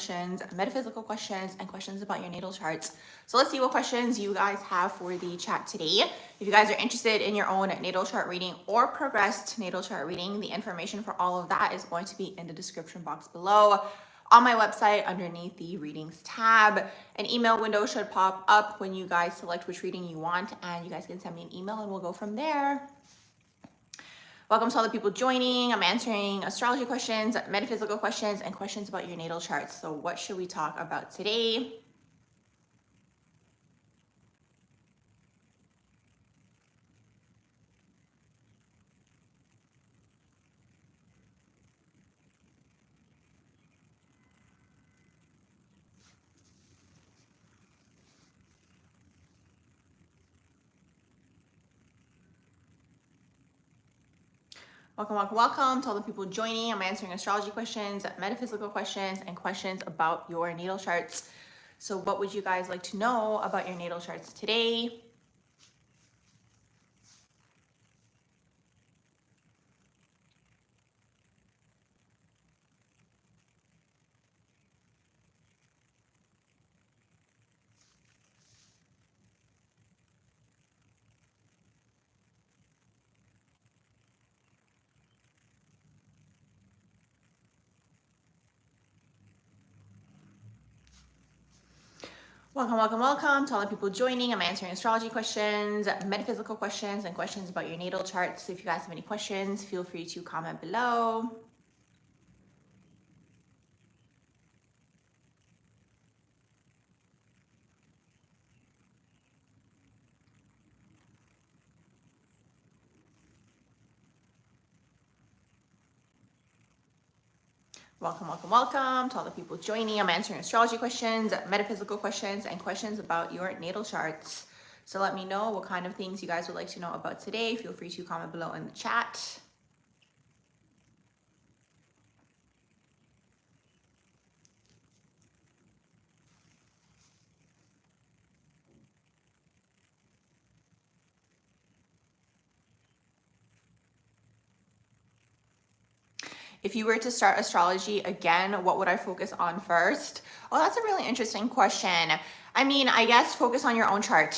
questions, metaphysical questions, and questions about your natal charts. So let's see what questions you guys have for the chat today. If you guys are interested in your own natal chart reading or progressed natal chart reading, the information for all of that is going to be in the description box below. On my website, underneath the readings tab, an email window should pop up when you guys select which reading you want, and you guys can send me an email and we'll go from there. Welcome to all the people joining. I'm answering astrology questions, metaphysical questions, and questions about your natal charts. So what should we talk about today? Welcome to all the people joining. I'm answering astrology questions, metaphysical questions, and questions about your natal charts. So what would you guys like to know about your natal charts today? Welcome to all the people joining. I'm answering astrology questions, metaphysical questions, and questions about your natal charts. So if you guys have any questions, feel free to comment below. Welcome to all the people joining. I'm answering astrology questions, metaphysical questions, and questions about your natal charts. So let me know what kind of things you guys would like to know about today. Feel free to comment below in the chat. If you were to start astrology again, what would I focus on first? Oh, that's a really interesting question. I mean, I guess focus on your own chart.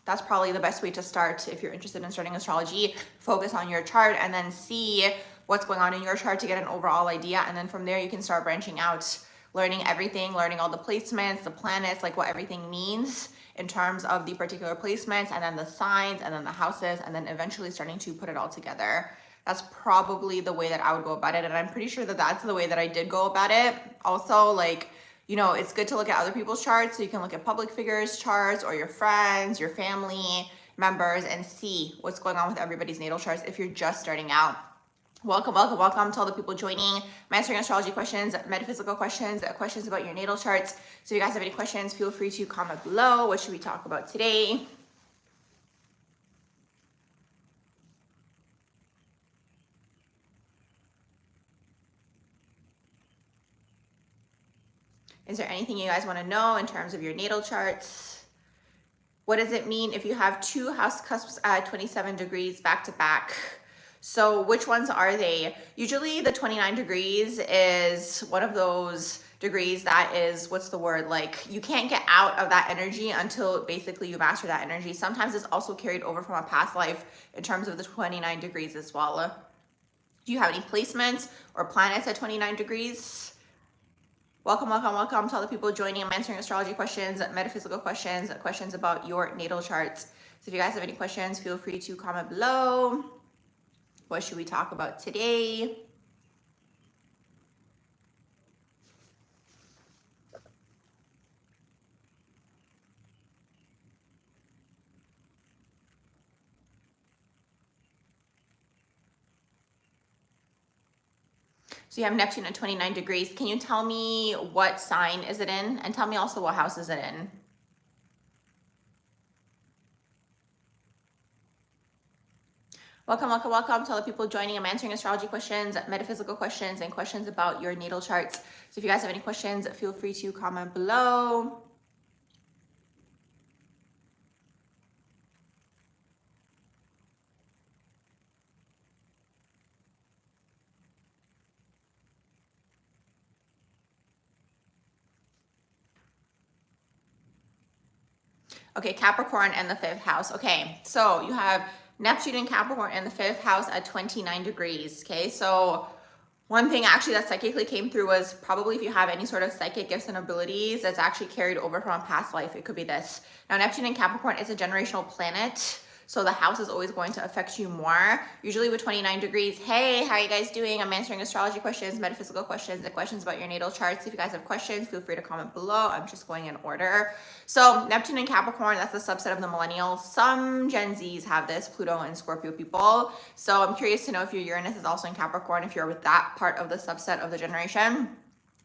That's probably the best way to start if you're interested in starting astrology. Focus on your chart and then see what's going on in your chart to get an overall idea. And then from there, you can start branching out, learning everything, learning all the placements, the planets, like what everything means in terms of the particular placements, and then the signs, and then the houses, and then eventually starting to put it all together. That's probably the way that I would go about it. And I'm pretty sure that that's the way that I did go about it. Also, like, you know, it's good to look at other people's charts. So you can look at public figures' charts or your friends, your family members, and see what's going on with everybody's natal charts if you're just starting out. Welcome to all the people joining. I'm answering astrology questions, metaphysical questions, questions about your natal charts. So if you guys have any questions, feel free to comment below. What should we talk about today? Is there anything you guys want to know in terms of your natal charts? What does it mean if you have two house cusps at 27 degrees back to back? So which ones are they? Usually the 29 degrees is one of those degrees that is, what's the word? Like, you can't get out of that energy until basically you master that energy. Sometimes it's also carried over from a past life in terms of the 29 degrees as well. Do you have any placements or planets at 29 degrees? Welcome to all the people joining. I'm answering astrology questions, metaphysical questions, questions about your natal charts. So if you guys have any questions, feel free to comment below. What should we talk about today? So you have Neptune at 29 degrees. Can you tell me what sign is it in? And tell me also what house is it in? Welcome to all the people joining. I'm answering astrology questions, metaphysical questions, and questions about your natal charts. So if you guys have any questions, feel free to comment below. Okay, Capricorn and the 5th house. Okay, so you have Neptune and Capricorn in the 5th house at 29 degrees. Okay, so one thing actually that psychically came through was probably if you have any sort of psychic gifts and abilities that's actually carried over from a past life, it could be this. Now, Neptune and Capricorn is a generational planet, so the house is always going to affect you more. Usually with 29 degrees, hey, how are you guys doing? I'm answering astrology questions, metaphysical questions, and questions about your natal charts. If you guys have questions, feel free to comment below. I'm just going in order. So Neptune and Capricorn, that's a subset of the millennials. Some Gen Zs have this, Pluto and Scorpio people. So I'm curious to know if your Uranus is also in Capricorn, if you're with that part of the subset of the generation.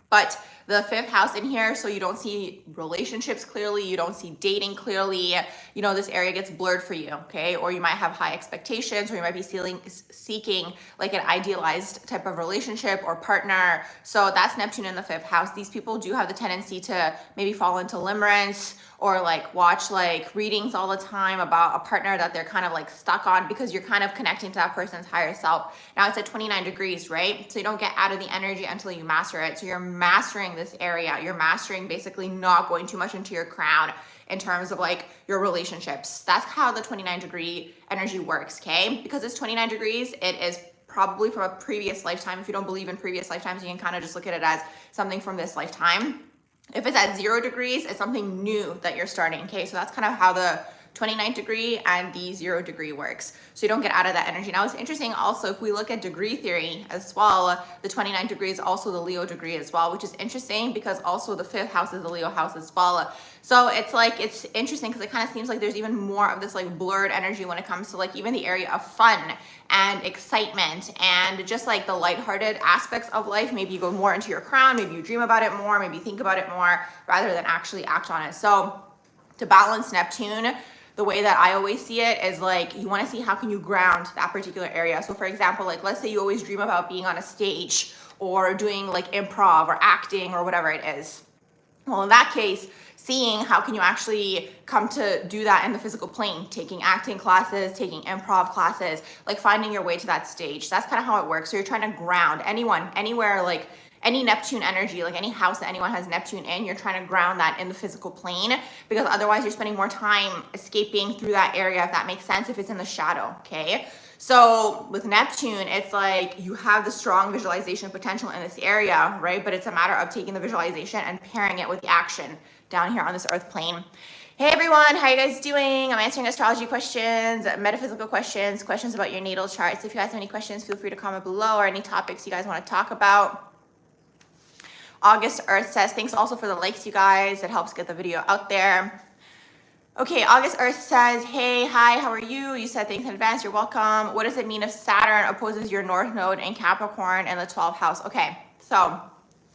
But the 5th house in here, so you don't see relationships clearly, you don't see dating clearly, you know, this area gets blurred for you, okay? Or you might have high expectations, or you might be seeking like an idealized type of relationship or partner. So that's Neptune in the 5th house. These people do have the tendency to maybe fall into limerence or like watch like readings all the time about a partner that they're kind of like stuck on because you're kind of connecting to that person's higher self. Now it's at 29 degrees, right? So you don't get out of the energy until you master it. So you're mastering this area. You're mastering basically not going too much into your crown in terms of like your relationships. That's how the 29 degree energy works, okay? Because it's 29 degrees, it is probably from a previous lifetime. If you don't believe in previous lifetimes, you can kind of just look at it as something from this lifetime. If it's at 0 degrees, it's something new that you're starting, okay? So that's kind of how the 29 degree and the 0 degree works. So you don't get out of that energy. Now it's interesting also, if we look at degree theory as well, the 29 degree is also the Leo degree as well, which is interesting because also the 5th house is the Leo house as well. So it's like, it's interesting because it kind of seems like there's even more of this like blurred energy when it comes to like even the area of fun and excitement and just like the lighthearted aspects of life. Maybe you go more into your crown, maybe you dream about it more, maybe you think about it more rather than actually act on it. So to balance Neptune, the way that I always see it is like you want to see how can you ground that particular area. So for example, like let's say you always dream about being on a stage or doing like improv or acting or whatever it is. Well, in that case, seeing how can you actually come to do that in the physical plane, taking acting classes, taking improv classes, like finding your way to that stage. That's kind of how it works. So you're trying to ground anyone, anywhere, like any Neptune energy, like any house that anyone has Neptune in, you're trying to ground that in the physical plane because otherwise you're spending more time escaping through that area, if that makes sense, if it's in the shadow, okay? So with Neptune, it's like you have the strong visualization potential in this area, right? But it's a matter of taking the visualization and pairing it with the action down here on this earth plane. Hey everyone, how you guys doing? I'm answering astrology questions, metaphysical questions, questions about your natal charts. If you guys have any questions, feel free to comment below or any topics you guys want to talk about. August Earth says, thanks also for the likes, you guys. It helps get the video out there. Okay, August Earth says, hey, hi, how are you? You said thanks in advance, you're welcome. What does it mean if Saturn opposes your North Node in Capricorn in the 12th house? Okay, so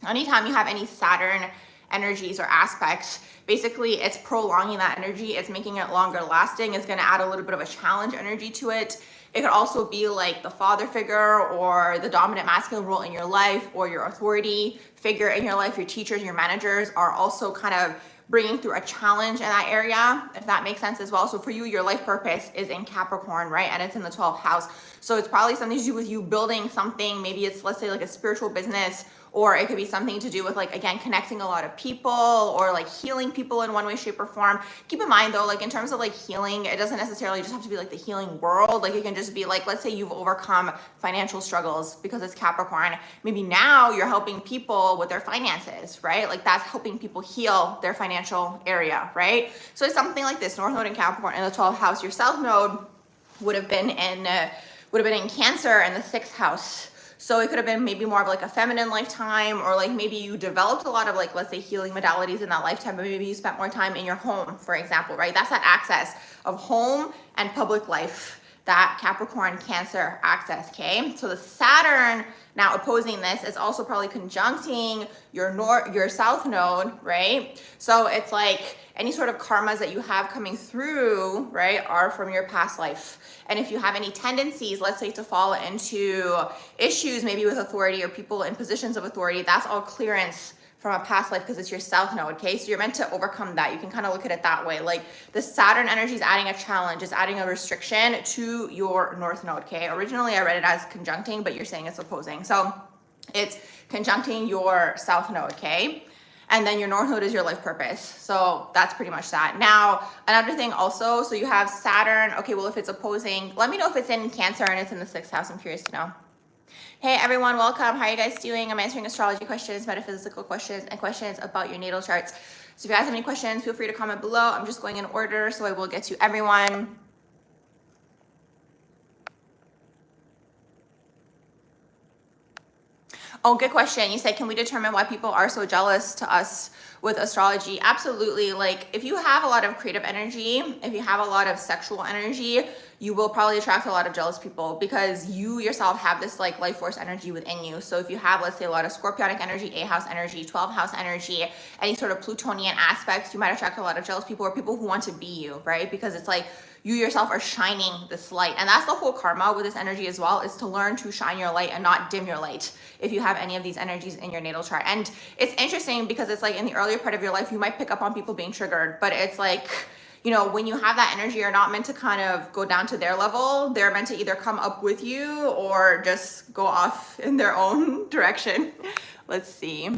anytime you have any Saturn energies or aspects, basically it's prolonging that energy, it's making it longer lasting, it's gonna add a little bit of a challenge energy to it. It could also be like the father figure or the dominant masculine role in your life or your authority figure in your life, your teachers, your managers are also kind of bringing through a challenge in that area, if that makes sense as well. So for you, your life purpose is in Capricorn, right? And it's in the 12th house. So it's probably something to do with you building something. Maybe it's, let's say, like a spiritual business, or it could be something to do with like, again, connecting a lot of people or like healing people in one way, shape or form. Keep in mind though, like in terms of like healing, it doesn't necessarily just have to be like the healing world. Like it can just be like, let's say you've overcome financial struggles because it's Capricorn. Maybe now you're helping people with their finances, right? Like that's helping people heal their financial area, right? So it's something like this, North Node in Capricorn in the 12th house. Your South Node would have been in Cancer in the 6th house. So it could have been maybe more of like a feminine lifetime, or like maybe you developed a lot of like, let's say healing modalities in that lifetime, but maybe you spent more time in your home, for example, right? That's that access of home and public life, that Capricorn Cancer access, okay? So the Saturn now opposing this is also probably conjuncting your South Node, right? So it's like any sort of karmas that you have coming through, right, are from your past life. And if you have any tendencies, let's say to fall into issues maybe with authority or people in positions of authority, that's all clearance from a past life because it's your South Node, okay? So you're meant to overcome that. You can kind of look at it that way. Like the Saturn energy is adding a challenge, is adding a restriction to your North Node, okay? Originally I read it as conjuncting, but you're saying it's opposing. So it's conjuncting your South Node, okay? And then your north node is your life purpose. So that's pretty much that. Now, another thing also, so you have Saturn. Okay, well, if it's opposing, let me know if it's in Cancer and it's in the 6th house. I'm curious to know. Hey everyone, welcome. How are you guys doing? I'm answering astrology questions, metaphysical questions, and questions about your natal charts. So if you guys have any questions, feel free to comment below. I'm just going in order, so I will get to everyone. Oh, good question. You said, can we determine why people are so jealous to us with astrology? Absolutely. Like if you have a lot of creative energy, if you have a lot of sexual energy, you will probably attract a lot of jealous people because you yourself have this like life force energy within you. So if you have, let's say, a lot of scorpionic energy, 8th house energy, 12th house energy, any sort of Plutonian aspects, you might attract a lot of jealous people or people who want to be you, right? Because it's like you yourself are shining this light. And that's the whole karma with this energy as well, is to learn to shine your light and not dim your light if you have any of these energies in your natal chart. And it's interesting because it's like in the earlier part of your life, you might pick up on people being triggered, but it's like, you know, when you have that energy, you're not meant to kind of go down to their level. They're meant to either come up with you or just go off in their own direction. Let's see.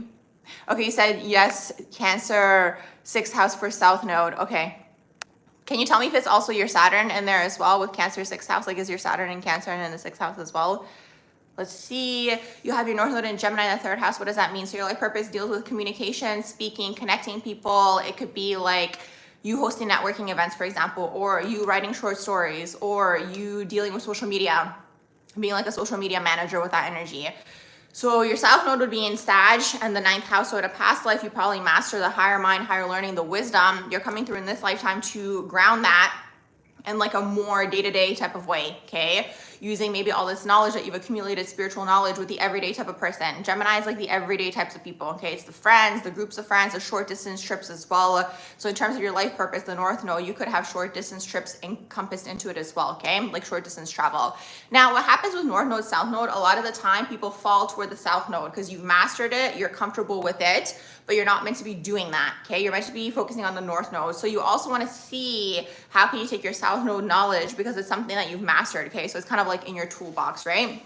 Okay, you said yes, Cancer, 6th house for South Node. Okay. Can you tell me if it's also your Saturn in there as well with Cancer 6th house? Like is your Saturn in Cancer and in the 6th house as well? Let's see. You have your North Node in Gemini in the 3rd house. What does that mean? So your life purpose deals with communication, speaking, connecting people. It could be like you hosting networking events, for example, or you writing short stories, or you dealing with social media, being like a social media manager with that energy. So your South Node would be in Sag and the 9th house. So in a past life, you probably master the higher mind, higher learning, the wisdom. You're coming through in this lifetime to ground that in like a more day-to-day type of way, okay? Using maybe all this knowledge that you've accumulated, spiritual knowledge, with the everyday type of person. Gemini is like the everyday types of people, okay? It's the friends, the groups of friends, the short distance trips as well. So in terms of your life purpose, the North Node, you could have short distance trips encompassed into it as well, okay? Like short distance travel. Now, what happens with North Node, South Node, a lot of the time people fall toward the South Node because you've mastered it, you're comfortable with it, but you're not meant to be doing that, okay? You're meant to be focusing on the North Node. So you also want to see how can you take your South Node knowledge, because it's something that you've mastered, okay? So it's kind of like in your toolbox, right?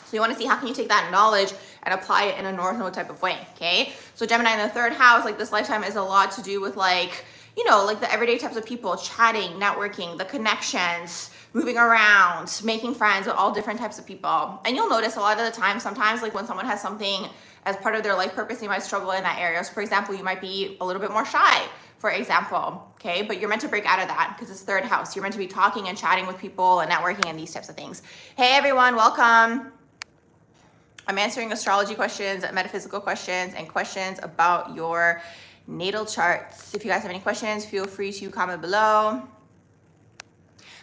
So you want to see how can you take that knowledge and apply it in a North Node type of way, okay? So Gemini in the 3rd house, like this lifetime is a lot to do with like, you know, like the everyday types of people, chatting, networking, the connections, moving around, making friends with all different types of people. And you'll notice a lot of the time, sometimes like when someone has something as part of their life purpose, they might struggle in that area. So for example, you might be a little bit more shy, for example, okay? But you're meant to break out of that because it's 3rd house. You're meant to be talking and chatting with people and networking and these types of things. Hey everyone, welcome. I'm answering astrology questions, metaphysical questions, and questions about your natal charts. If you guys have any questions, feel free to comment below.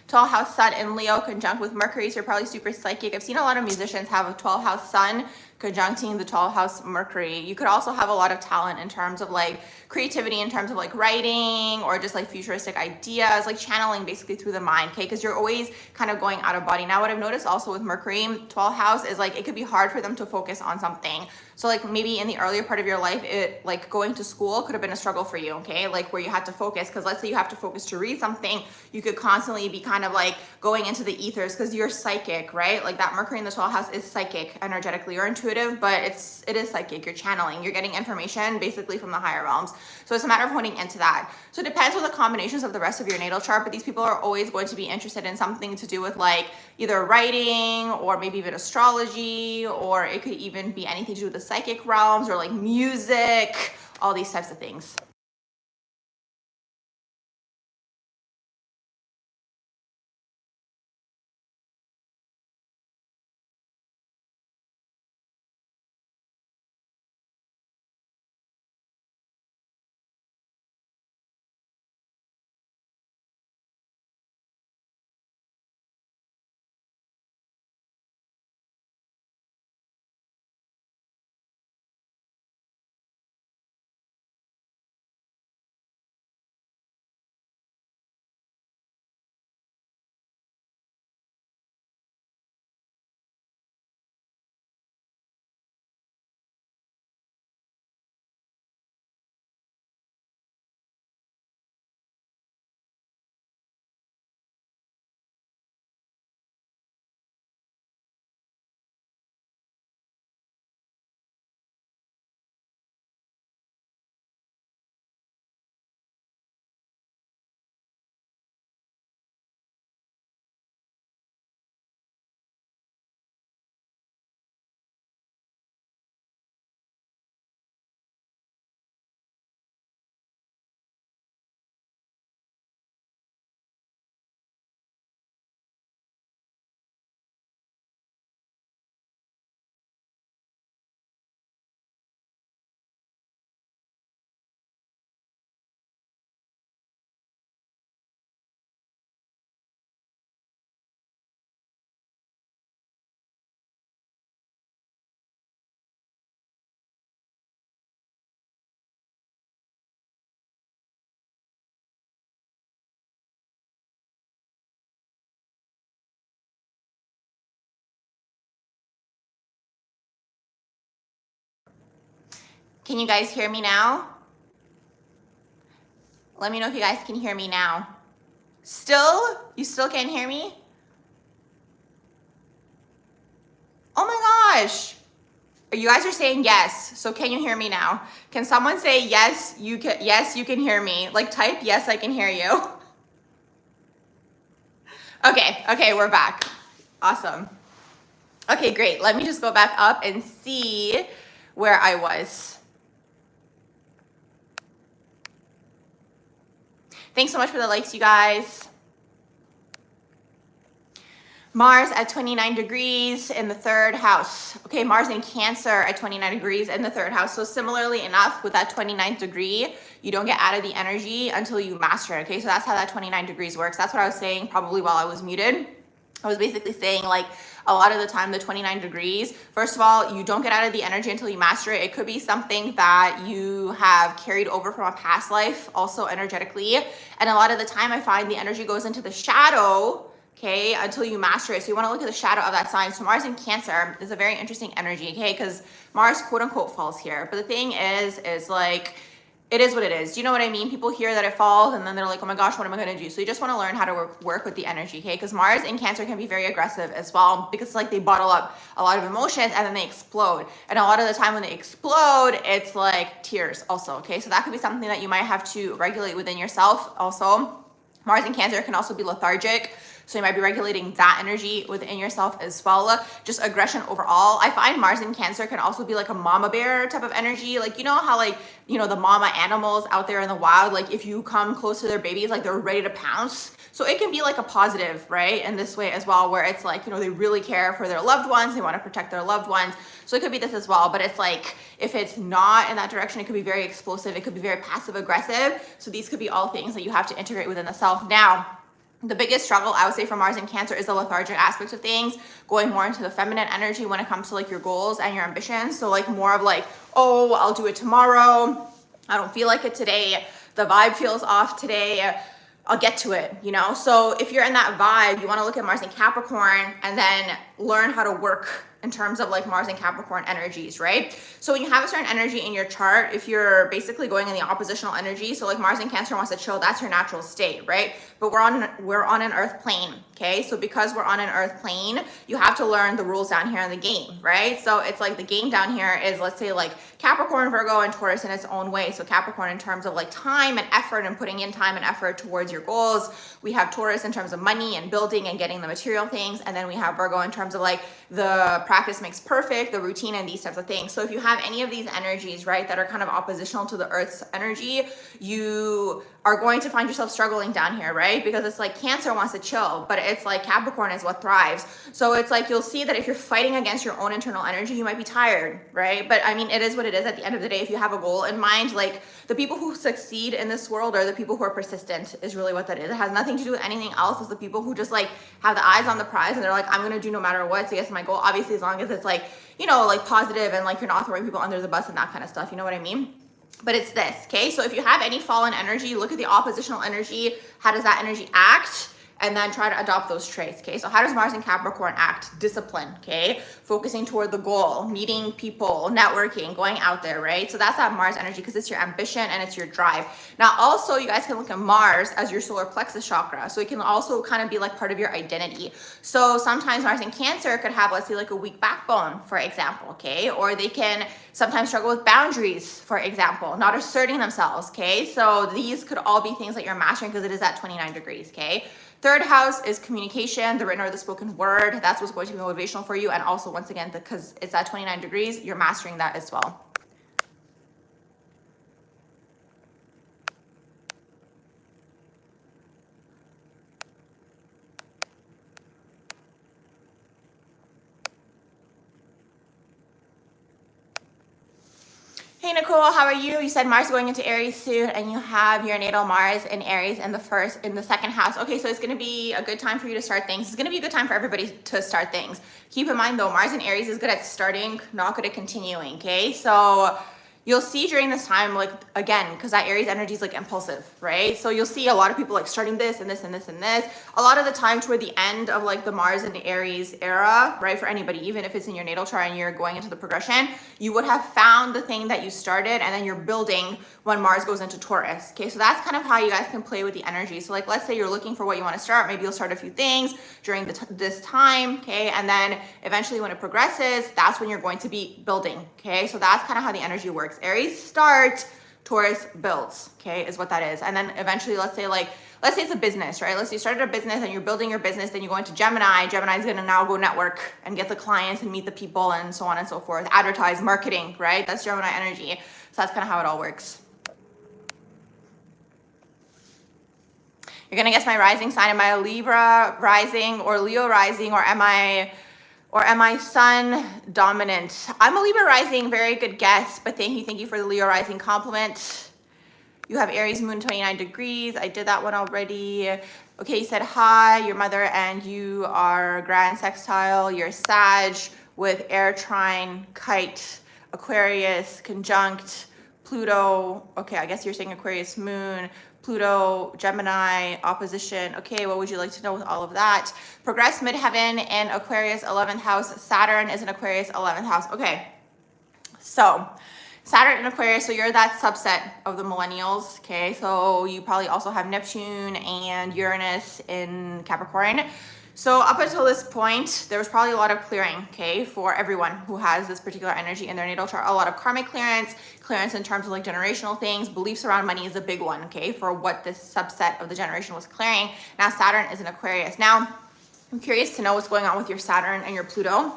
12th house sun in Leo conjunct with Mercury, so you're probably super psychic. I've seen a lot of musicians have a 12th house sun conjuncting the 12th house Mercury. You could also have a lot of talent in terms of like creativity, in terms of like writing or just like futuristic ideas, like channeling basically through the mind, okay? Because you're always kind of going out of body. Now, what I've noticed also with Mercury, 12th house, is like it could be hard for them to focus on something. So like maybe in the earlier part of your life, it like going to school could have been a struggle for you, okay? Like where you had to focus, because let's say you have to focus to read something, you could constantly be kind of like going into the ethers because you're psychic, right? Like that Mercury in the 12th house is psychic energetically. You're intuitive, but it is psychic. You're channeling, you're getting information basically from the higher realms. So it's a matter of honing into that. So it depends on the combinations of the rest of your natal chart, but these people are always going to be interested in something to do with like either writing or maybe even astrology, or it could even be anything to do with the psychic realms or like music, all these types of things. Can you guys hear me now? Let me know if you guys can hear me now. Still? You still can't hear me? Oh my gosh. You guys are saying yes. So can you hear me now? Can someone say yes, you can hear me? Like type yes, I can hear you. Okay, we're back. Awesome. Okay, great. Let me just go back up and see where I was. Thanks so much for the likes, you guys. Mars at 29 degrees in the third house. Okay, Mars in Cancer at 29 degrees in the third house. So similarly enough, with that 29th degree, you don't get out of the energy until you master it. Okay, so that's how that 29 degrees works. That's what I was saying probably while I was muted. I was basically saying like a lot of the time, the 29 degrees, first of all, you don't get out of the energy until you master it. It could be something that you have carried over from a past life, also energetically. And a lot of the time I find the energy goes into the shadow, okay, until you master it. So you want to look at the shadow of that sign. So Mars in Cancer is a very interesting energy, okay, because Mars quote unquote falls here. But the thing is like, it is what it is. Do you know what I mean? People hear that it falls and then they're like, oh my gosh, what am I going to do? So you just want to learn how to work with the energy, okay? Because Mars in Cancer can be very aggressive as well, because it's like they bottle up a lot of emotions and then they explode. And a lot of the time when they explode, it's like tears also, okay? So that could be something that you might have to regulate within yourself also. Mars in Cancer can also be lethargic. So you might be regulating that energy within yourself as well. Just aggression overall. I find Mars in Cancer can also be like a mama bear type of energy. Like, you know how like, you know, the mama animals out there in the wild, like if you come close to their babies, like they're ready to pounce. So it can be like a positive, right? In this way as well, where it's like, you know, they really care for their loved ones. They want to protect their loved ones. So it could be this as well, but it's like, if it's not in that direction, it could be very explosive. It could be very passive aggressive. So these could be all things that you have to integrate within the self. Now, the biggest struggle I would say for Mars in Cancer is the lethargic aspect of things, going more into the feminine energy when it comes to like your goals and your ambitions. So like more of like, oh, I'll do it tomorrow. I don't feel like it today. The vibe feels off today. I'll get to it, you know? So if you're in that vibe, you want to look at Mars in Capricorn and then learn how to work in terms of like Mars and Capricorn energies, right? So when you have a certain energy in your chart, if you're basically going in the oppositional energy, so like Mars in Cancer wants to chill, that's your natural state, right? But we're on an earth plane, okay? So because we're on an earth plane, you have to learn the rules down here in the game, right? So it's like the game down here is, let's say like Capricorn, Virgo, and Taurus in its own way. So Capricorn in terms of like time and effort and putting in time and effort towards your goals. We have Taurus in terms of money and building and getting the material things. And then we have Virgo in terms of like the practice makes perfect, the routine and these types of things. So if you have any of these energies, right, that are kind of oppositional to the Earth's energy, you are going to find yourself struggling down here, right? Because it's like Cancer wants to chill, but it's like Capricorn is what thrives. So it's like you'll see that if you're fighting against your own internal energy, you might be tired, right? But I mean, it is what it is at the end of the day. If you have a goal in mind, like the people who succeed in this world are the people who are persistent is really what that is. It has nothing to do with anything else. It's the people who just like have the eyes on the prize and they're like, I'm gonna do no matter what to get to my goal. Obviously, as long as it's like, you know, like positive and like you're not throwing people under the bus and that kind of stuff. You know what I mean? But it's this, okay? So if you have any fallen energy, look at the oppositional energy. How does that energy act? And then try to adopt those traits, okay? So how does Mars in Capricorn act? Discipline, okay? Focusing toward the goal, meeting people, networking, going out there, right? So that's that Mars energy because it's your ambition and it's your drive. Now, also, you guys can look at Mars as your solar plexus chakra. So it can also kind of be like part of your identity. So sometimes Mars in Cancer could have, let's say, like a weak backbone, for example, okay? Or they can sometimes struggle with boundaries, for example, not asserting themselves, okay? So these could all be things that you're mastering because it is at 29 degrees, okay? Third house is communication, the written or the spoken word. That's what's going to be motivational for you. And also, once again, because it's at 29 degrees, you're mastering that as well. Hey Nicole, how are you? You said Mars going into Aries soon, and you have your natal Mars in Aries in the second house. Okay, so it's going to be a good time for you to start things. It's going to be a good time for everybody to start things. Keep in mind though, Mars in Aries is good at starting, not good at continuing. Okay, so you'll see during this time, like, again, because that Aries energy is like impulsive, right? So you'll see a lot of people like starting this and this and this and this. A lot of the time toward the end of like the Mars and the Aries era, right? For anybody, even if it's in your natal chart and you're going into the progression, you would have found the thing that you started and then you're building when Mars goes into Taurus. Okay, so that's kind of how you guys can play with the energy. So like, let's say you're looking for what you want to start. Maybe you'll start a few things during this time, okay? And then eventually when it progresses, that's when you're going to be building, okay? So that's kind of how the energy works. Aries starts, Taurus builds, okay, is what that is. And then eventually, let's say it's a business, right? Let's say you started a business and you're building your business, then you go into Gemini. Gemini is going to now go network and get the clients and meet the people and so on and so forth. Advertise, marketing, right? That's Gemini energy. So that's kind of how it all works. You're going to guess my rising sign. Am I a Libra rising or Leo rising, or am I Sun dominant? I'm a Libra rising. Very good guess, but thank you for the Leo rising compliment. You have Aries moon 29 degrees. I did that one already. Okay, you said hi, your mother, and you are grand sextile. You're Sag with air trine, kite, Aquarius, conjunct, Pluto. Okay, I guess you're saying Aquarius moon, Pluto, Gemini, opposition. Okay, what would you like to know with all of that? Progress midheaven in Aquarius 11th house. Saturn is in Aquarius 11th house. Okay, so Saturn in Aquarius, so you're that subset of the millennials, okay? So you probably also have Neptune and Uranus in Capricorn. So up until this point, there was probably a lot of clearing, okay, for everyone who has this particular energy in their natal chart. A lot of karmic clearance in terms of like generational things. Beliefs around money is a big one, okay, for what this subset of the generation was clearing. Now Saturn is in Aquarius. Now, I'm curious to know what's going on with your Saturn and your Pluto.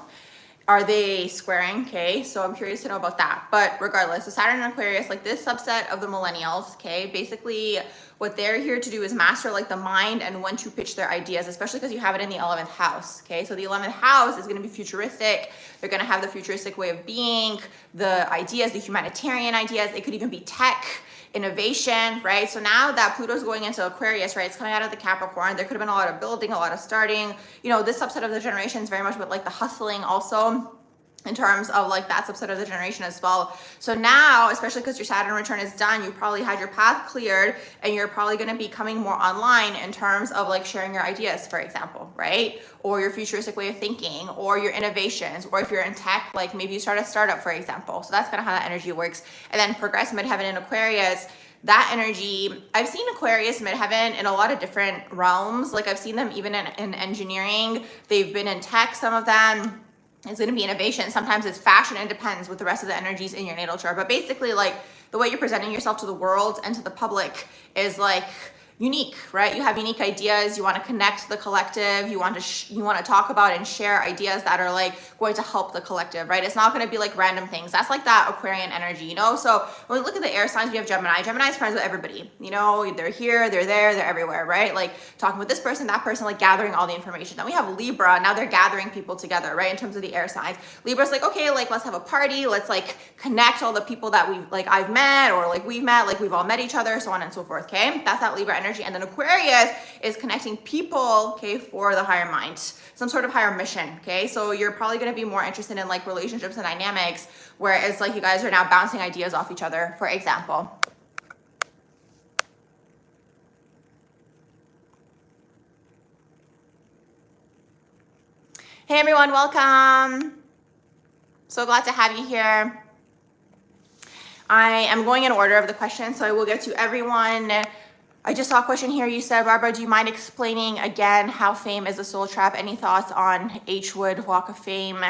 Are they squaring? Okay, so I'm curious to know about that. But regardless, so Saturn and Aquarius, like this subset of the millennials, okay, basically what they're here to do is master like the mind and when to pitch their ideas, especially because you have it in the 11th house, okay? So the 11th house is going to be futuristic. They're going to have the futuristic way of being, the ideas, the humanitarian ideas. It could even be tech, innovation, right? So now that Pluto's going into Aquarius, right, it's coming out of the Capricorn. There could have been a lot of building, a lot of starting. You know, this subset of the generation is very much about like the hustling also, in terms of like that subset of the generation as well. So now, especially because your Saturn return is done, you probably had your path cleared and you're probably going to be coming more online in terms of like sharing your ideas, for example, right? Or your futuristic way of thinking, or your innovations, or if you're in tech, like maybe you start a startup, for example. So that's kind of how that energy works. And then progress midheaven in Aquarius, that energy, I've seen Aquarius midheaven in a lot of different realms. Like I've seen them even in engineering. They've been in tech, some of them. It's going to be innovation. Sometimes it's fashion. It depends with the rest of the energies in your natal chart. But basically, like the way you're presenting yourself to the world and to the public is like unique, right? You have unique ideas. You want to connect the collective. You want to talk about and share ideas that are like going to help the collective, right? It's not going to be like random things. That's like that Aquarian energy, you know? So when we look at the air signs, we have Gemini. Gemini is friends with everybody, you know? They're here, they're there, they're everywhere, right? Like talking with this person, that person, like gathering all the information. Then we have Libra. Now they're gathering people together, right? In terms of the air signs. Libra's like, okay, like let's have a party. Let's like connect all the people that I've met, or like we've met, like we've all met each other, so on and so forth, okay? That's that Libra energy. And then Aquarius is connecting people, okay, for the higher mind, some sort of higher mission, okay? So you're probably going to be more interested in like relationships and dynamics, where it's like you guys are now bouncing ideas off each other, for example. Hey everyone, welcome. So glad to have you here. I am going in order of the questions, so I will get to everyone. I just saw a question here. You said, Barbara, do you mind explaining again how fame is a soul trap? Any thoughts on H. Wood, Walk of Fame?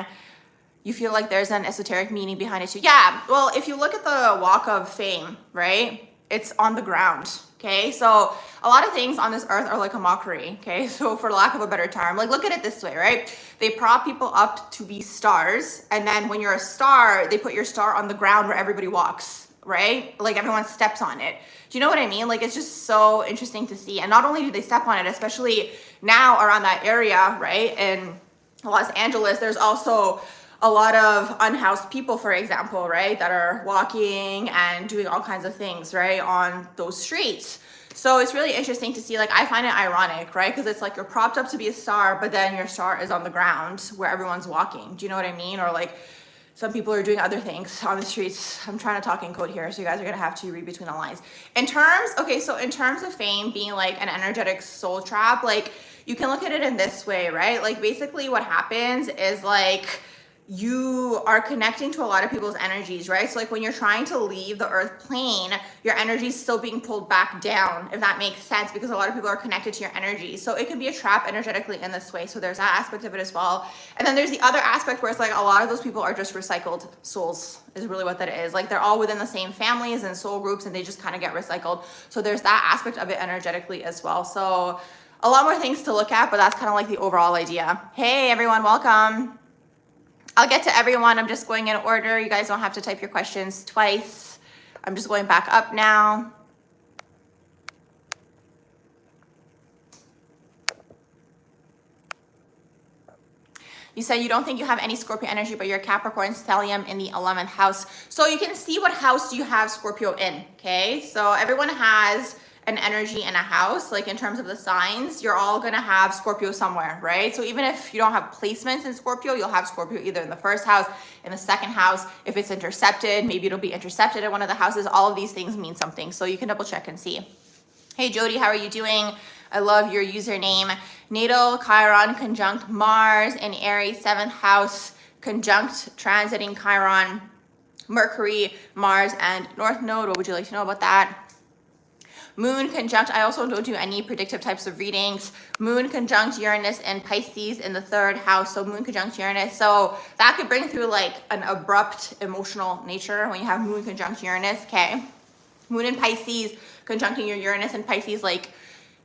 You feel like there's an esoteric meaning behind it too? Yeah, well, if you look at the Walk of Fame, right, it's on the ground, okay? So a lot of things on this earth are like a mockery, okay? So for lack of a better term, like look at it this way, right? They prop people up to be stars, and then when you're a star, they put your star on the ground where everybody walks, right? Like everyone steps on it. Do you know what I mean? Like it's just so interesting to see. And not only do they step on it, especially now around that area, right? In Los Angeles, there's also a lot of unhoused people, for example, right? That are walking and doing all kinds of things, right? On those streets. So it's really interesting to see, like, I find it ironic, right? Because it's like you're propped up to be a star, but then your star is on the ground where everyone's walking. Do you know what I mean? Or like, Some people are doing other things on the streets. I'm trying to talk in code here, so you guys are gonna have to read between the lines. In terms of fame being like an energetic soul trap, like you can look at it in this way, right? Like basically what happens is like you are connecting to a lot of people's energies, right? So like when you're trying to leave the earth plane, your energy is still being pulled back down, if that makes sense, because a lot of people are connected to your energy. So it can be a trap energetically in this way. So there's that aspect of it as well. And then there's the other aspect where it's like a lot of those people are just recycled souls is really what that is. Like they're all within the same families and soul groups and they just kind of get recycled. So there's that aspect of it energetically as well. So a lot more things to look at, but that's kind of like the overall idea. Hey everyone, welcome. I'll get to everyone. I'm just going in order. You guys don't have to type your questions twice. I'm just going back up now. You said you don't think you have any Scorpio energy, but you're Capricorn stellium in the 11th house. So you can see what house do you have Scorpio in, okay? So everyone has an energy in a house, like in terms of the signs, you're all gonna have Scorpio somewhere, right? So even if you don't have placements in Scorpio, you'll have Scorpio either in the first house, in the second house. If it's intercepted, maybe it'll be intercepted in one of the houses. All of these things mean something. So you can double check and see. Hey Jody, how are you doing? I love your username. Natal Chiron conjunct Mars in Aries, 7th house, conjunct transiting Chiron, Mercury, Mars, and North Node. What would you like to know about that? Moon conjunct, I also don't do any predictive types of readings. Moon conjunct Uranus and Pisces in the 3rd house. So Moon conjunct Uranus. So that could bring through like an abrupt emotional nature when you have Moon conjunct Uranus, okay? Moon and Pisces conjuncting your Uranus and Pisces, like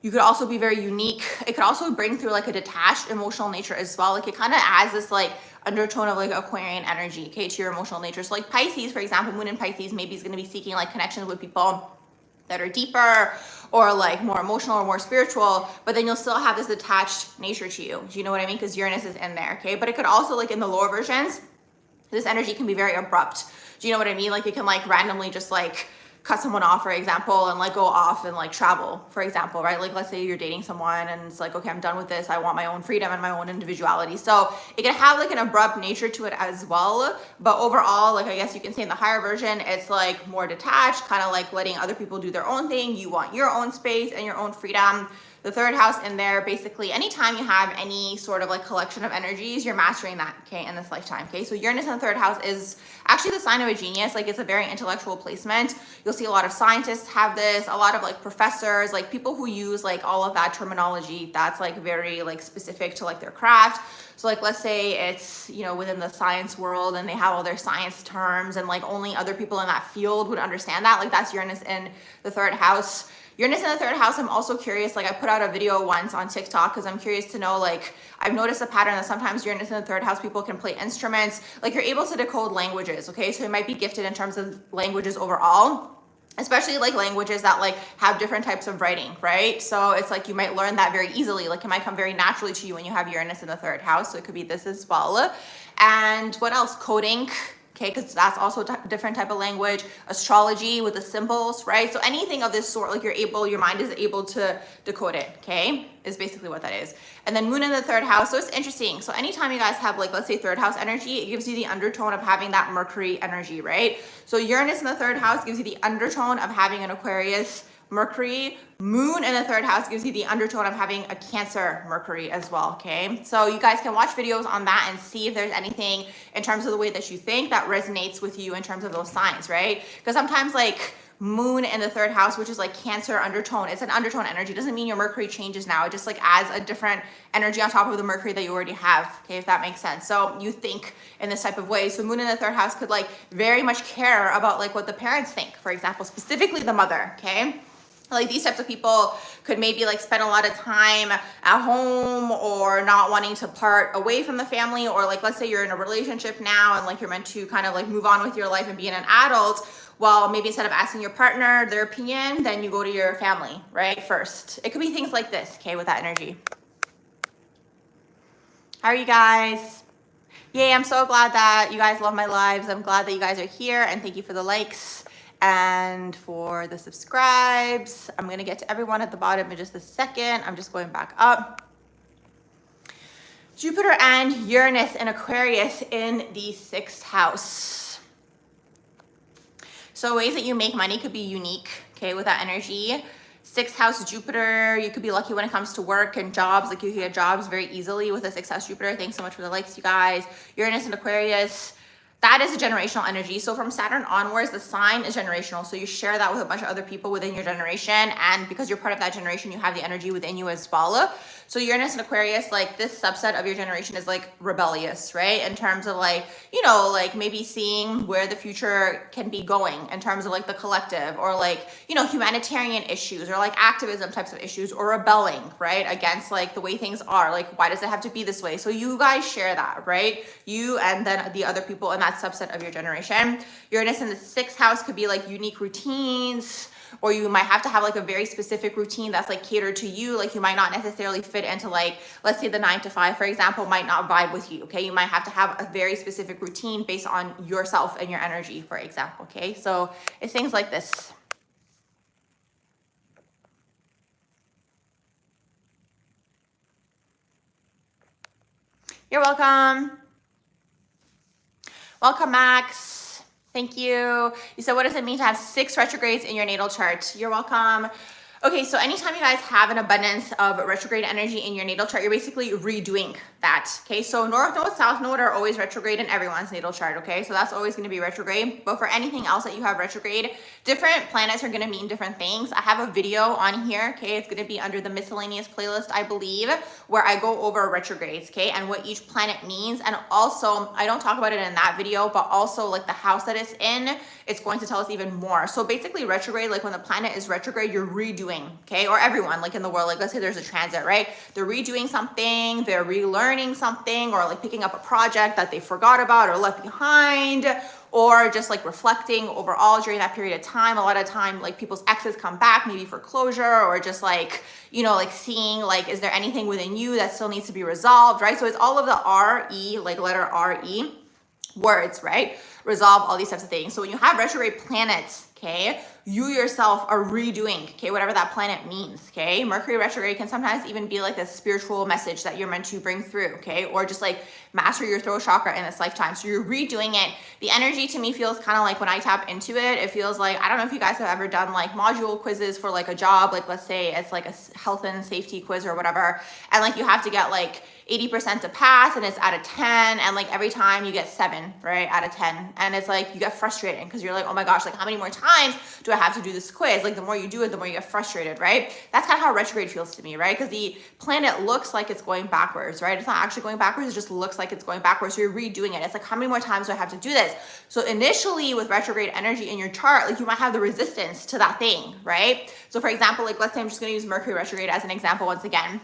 you could also be very unique. It could also bring through like a detached emotional nature as well. Like it kind of adds this like undertone of like Aquarian energy, okay, to your emotional nature. So like Pisces, for example, Moon in Pisces maybe is going to be seeking like connections with people that are deeper or like more emotional or more spiritual, but then you'll still have this attached nature to you. Do you know what I mean? Because Uranus is in there, okay? But it could also, like in the lower versions, this energy can be very abrupt. Do you know what I mean? Like it can like randomly just like cut someone off, for example, and like go off and like travel, for example, right? Like let's say you're dating someone and it's like, okay, I'm done with this. I want my own freedom and my own individuality. So it can have like an abrupt nature to it as well. But overall, like I guess you can say in the higher version, it's like more detached, kind of like letting other people do their own thing. You want your own space and your own freedom. The 3rd house in there, basically anytime you have any sort of like collection of energies, you're mastering that, okay, in this lifetime, okay? So Uranus in the 3rd house is actually the sign of a genius. Like it's a very intellectual placement. You'll see a lot of scientists have this, a lot of like professors, like people who use like all of that terminology that's like very like specific to like their craft. So like, let's say it's, you know, within the science world and they have all their science terms and like only other people in that field would understand that. Like that's Uranus in the 3rd house. Uranus in the 3rd house, I'm also curious, like I put out a video once on TikTok because I'm curious to know, like I've noticed a pattern that sometimes Uranus in the 3rd house, people can play instruments, like you're able to decode languages, okay? So you might be gifted in terms of languages overall, especially like languages that like have different types of writing, right? So it's like you might learn that very easily, like it might come very naturally to you when you have Uranus in the 3rd house. So it could be this as well. And what else? Coding. Okay, because that's also a different type of language. Astrology with the symbols, right? So anything of this sort, like your mind is able to decode it, okay? Is basically what that is. And then Moon in the 3rd house, so it's interesting. So anytime you guys have like, let's say 3rd house energy, it gives you the undertone of having that Mercury energy, right? So Uranus in the 3rd house gives you the undertone of having an Aquarius Mercury. Moon in the 3rd house gives you the undertone of having a Cancer Mercury as well, okay? So you guys can watch videos on that and see if there's anything in terms of the way that you think that resonates with you in terms of those signs, right? Because sometimes like Moon in the 3rd house, which is like Cancer undertone, it's an undertone energy. It doesn't mean your Mercury changes now. It just like adds a different energy on top of the Mercury that you already have, okay, if that makes sense. So you think in this type of way. So Moon in the 3rd house could like very much care about like what the parents think, for example, specifically the mother, okay? Like these types of people could maybe like spend a lot of time at home or not wanting to part away from the family, or like let's say you're in a relationship now and like you're meant to kind of like move on with your life and be an adult. Well, maybe instead of asking your partner their opinion, then you go to your family, right? First. It could be things like this, okay, with that energy. How are you guys? Yay, I'm so glad that you guys love my lives. I'm glad that you guys are here, and thank you for the likes and for the subscribes. I'm gonna get to everyone at the bottom in just a second. I'm just going back up. Jupiter and Uranus and Aquarius in the 6th house. So ways that you make money could be unique, okay, with that energy. 6th house Jupiter, you could be lucky when it comes to work and jobs. Like you can get jobs very easily with a 6th house Jupiter. Thanks so much for the likes, you guys. Uranus and Aquarius, that is a generational energy. So from Saturn onwards, the sign is generational. So you share that with a bunch of other people within your generation. And because you're part of that generation, you have the energy within you as well. So Uranus and Aquarius, like this subset of your generation is like rebellious, right? In terms of like, you know, like maybe seeing where the future can be going in terms of like the collective or like, you know, humanitarian issues or like activism types of issues or rebelling, right? Against like the way things are. Like, why does it have to be this way? So you guys share that, right? You and then the other people in that subset of your generation. Uranus in the 6th house could be like unique routines, or you might have to have like a very specific routine that's like catered to you. Like you might not necessarily fit into like, let's say the 9 to 5, for example, might not vibe with you. Okay. You might have to have a very specific routine based on yourself and your energy, for example. Okay. So it's things like this. You're welcome. Welcome, Max. Thank you. You said, what does it mean to have 6 retrogrades in your natal chart? You're welcome. Okay, so anytime you guys have an abundance of retrograde energy in your natal chart, you're basically redoing that. Okay, so north node, south node are always retrograde in everyone's natal chart. Okay, so that's always going to be retrograde. But for anything else that you have retrograde, different planets are going to mean different things. I have a video on here. Okay, it's going to be under the miscellaneous playlist, I believe, where I go over retrogrades. Okay, and what each planet means. And also, I don't talk about it in that video, but also like the house that it's in, it's going to tell us even more. So basically retrograde, like when the planet is retrograde, you're redoing, okay? Or everyone like in the world, like let's say there's a transit, right? They're redoing something, they're relearning something, or like picking up a project that they forgot about or left behind, or just like reflecting overall during that period of time. A lot of time, like people's exes come back, maybe for closure, or just like, you know, like seeing like, is there anything within you that still needs to be resolved, right? So it's all of the R-E, like letter R-E words, right? Resolve all these types of things. So when you have retrograde planets, okay, you yourself are redoing, okay, whatever that planet means, okay? Mercury retrograde can sometimes even be like a spiritual message that you're meant to bring through, okay? Or just like master your throat chakra in this lifetime. So you're redoing it. The energy to me feels kind of like when I tap into it, it feels like, I don't know if you guys have ever done like module quizzes for like a job, like let's say it's like a health and safety quiz or whatever. And like you have to get like 80% to pass and it's out of 10. And like every time you get 7, right, out of 10. And it's like, you get frustrated because you're like, oh my gosh, like how many more times do I have to do this quiz? Like the more you do it, the more you get frustrated, right? That's kind of how retrograde feels to me, right? Because the planet looks like it's going backwards, right? It's not actually going backwards. It just looks like it's going backwards. So you're redoing it. It's like, how many more times do I have to do this? So initially with retrograde energy in your chart, like you might have the resistance to that thing, right? So for example, like let's say I'm just going to use Mercury retrograde as an example once again.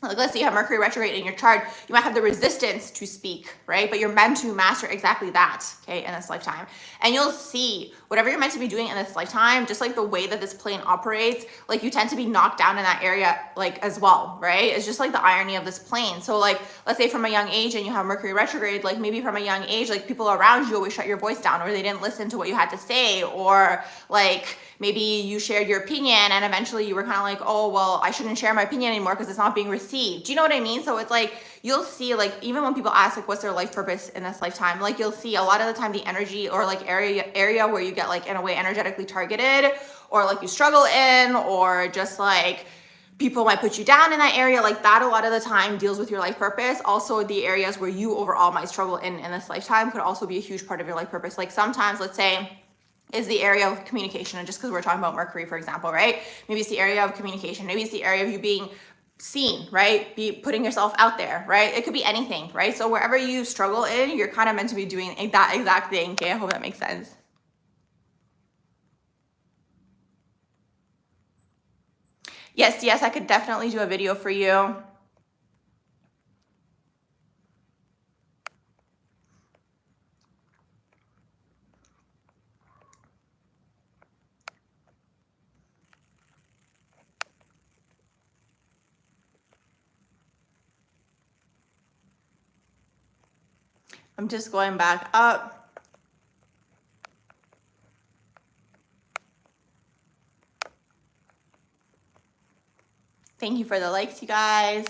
Like let's say you have Mercury retrograde in your chart, you might have the resistance to speak, right? But you're meant to master exactly that, okay, in this lifetime. And you'll see whatever you're meant to be doing in this lifetime, just like the way that this plane operates, like you tend to be knocked down in that area like as well, right? It's just like the irony of this plane. So like, let's say from a young age and you have Mercury retrograde, like maybe from a young age, like people around you always shut your voice down or they didn't listen to what you had to say, or like maybe you shared your opinion and eventually you were kind of like, oh, well, I shouldn't share my opinion anymore because it's not being received. Do you know what I mean? So it's like, you'll see like, even when people ask like, what's their life purpose in this lifetime? Like you'll see a lot of the time the energy or like area where you get like in a way energetically targeted or like you struggle in, or just like people might put you down in that area, like that a lot of the time deals with your life purpose. Also the areas where you overall might struggle in this lifetime could also be a huge part of your life purpose. Like sometimes, let's say, is the area of communication, and just because we're talking about Mercury, for example, right? Maybe it's the area of communication. Maybe it's the area of you being seen, right? Be putting yourself out there, right? It could be anything, right? So wherever you struggle in, you're kind of meant to be doing that exact thing. Okay, I hope that makes sense. Yes, I could definitely do a video for you. I'm just going back up. Thank you for the likes, you guys.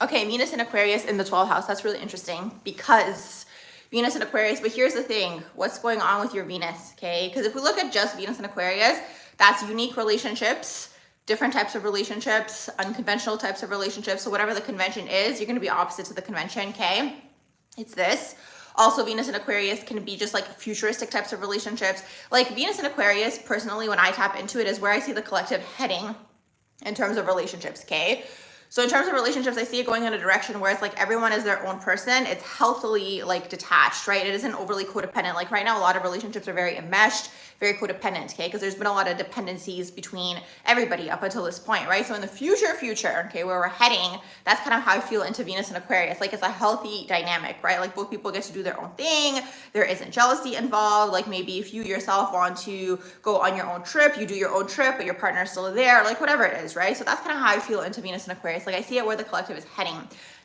Okay, Venus in Aquarius in the 12th house. That's really interesting because Venus in Aquarius, but here's the thing. What's going on with your Venus, okay? Because if we look at just Venus in Aquarius, that's unique relationships, different types of relationships, unconventional types of relationships. So whatever the convention is, you're going to be opposite to the convention, okay? It's this. Also, Venus in Aquarius can be just like futuristic types of relationships. Like Venus in Aquarius, personally, when I tap into it, is where I see the collective heading in terms of relationships, okay? So in terms of relationships, I see it going in a direction where it's like everyone is their own person. It's healthily like detached, right? It isn't overly codependent. Like right now, a lot of relationships are very enmeshed, very codependent, okay? Because there's been a lot of dependencies between everybody up until this point, right? So in the future, okay, where we're heading, that's kind of how I feel into Venus and Aquarius. Like it's a healthy dynamic, right? Like both people get to do their own thing. There isn't jealousy involved. Like maybe if you yourself want to go on your own trip, you do your own trip, but your partner's still there, like whatever it is, right? So that's kind of how I feel into Venus and Aquarius. Like I see it where the collective is heading.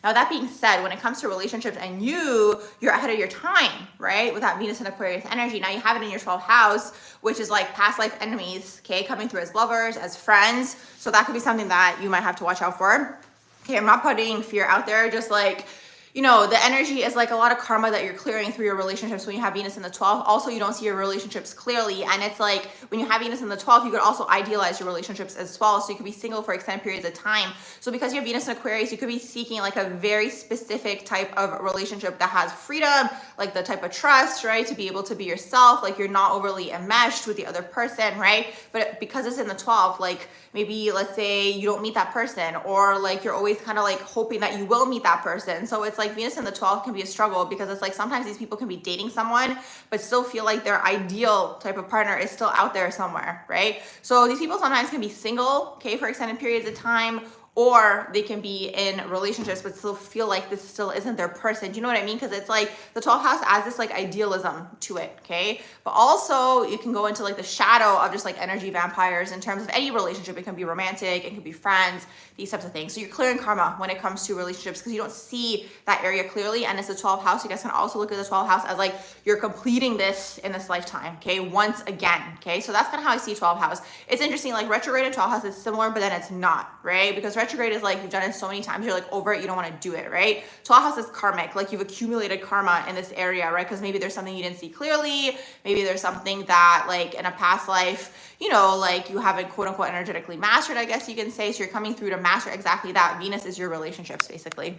Now that being said, when it comes to relationships and you're ahead of your time, right? With that Venus and Aquarius energy, now you have it in your 12th house, which is like past life enemies, okay? Coming through as lovers, as friends. So that could be something that you might have to watch out for. Okay, I'm not putting fear out there, just like, you know, the energy is like a lot of karma that you're clearing through your relationships when you have Venus in the 12th. Also, you don't see your relationships clearly. And it's like when you have Venus in the 12th, you could also idealize your relationships as well. So you could be single for extended periods of time. So because you have Venus in Aquarius, you could be seeking like a very specific type of relationship that has freedom, like the type of trust, right? To be able to be yourself, like you're not overly enmeshed with the other person, right? But because it's in the 12th, like maybe let's say you don't meet that person, or like you're always kind of like hoping that you will meet that person. So it's like Venus in the 12th can be a struggle because it's like sometimes these people can be dating someone but still feel like their ideal type of partner is still out there somewhere, right? So these people sometimes can be single, okay, for extended periods of time, or they can be in relationships but still feel like this still isn't their person. Do you know what I mean? Because it's like the 12th house adds this like idealism to it, okay? But also you can go into like the shadow of just like energy vampires in terms of any relationship. It can be romantic, it can be friends, these types of things. So you're clearing karma when it comes to relationships because you don't see that area clearly, and it's the 12th house. You guys can also look at the 12th house as like you're completing this in this lifetime, okay? Once again, okay? So that's kind of how I see 12th house. It's interesting, like retrograde and 12th house is similar, but then it's not, right? Because retrograde is like you've done it so many times, you're like over it, you don't want to do it, right? 12th house is karmic, like you've accumulated karma in this area, right? Because maybe there's something you didn't see clearly, maybe there's something that like in a past life, you know, like you haven't quote unquote energetically mastered, I guess you can say. So you're coming through to master exactly that. Venus is your relationships, basically.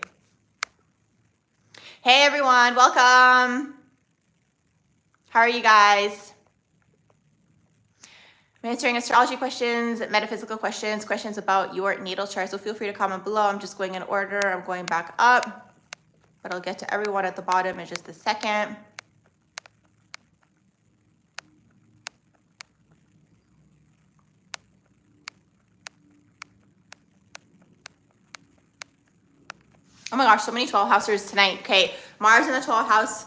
Hey everyone, welcome. How are you guys? I'm answering astrology questions, metaphysical questions, questions about your natal chart. So feel free to comment below. I'm just going in order. I'm going back up, but I'll get to everyone at the bottom in just a second. Oh my gosh, so many 12 housers tonight. Okay, Mars in the 12th house,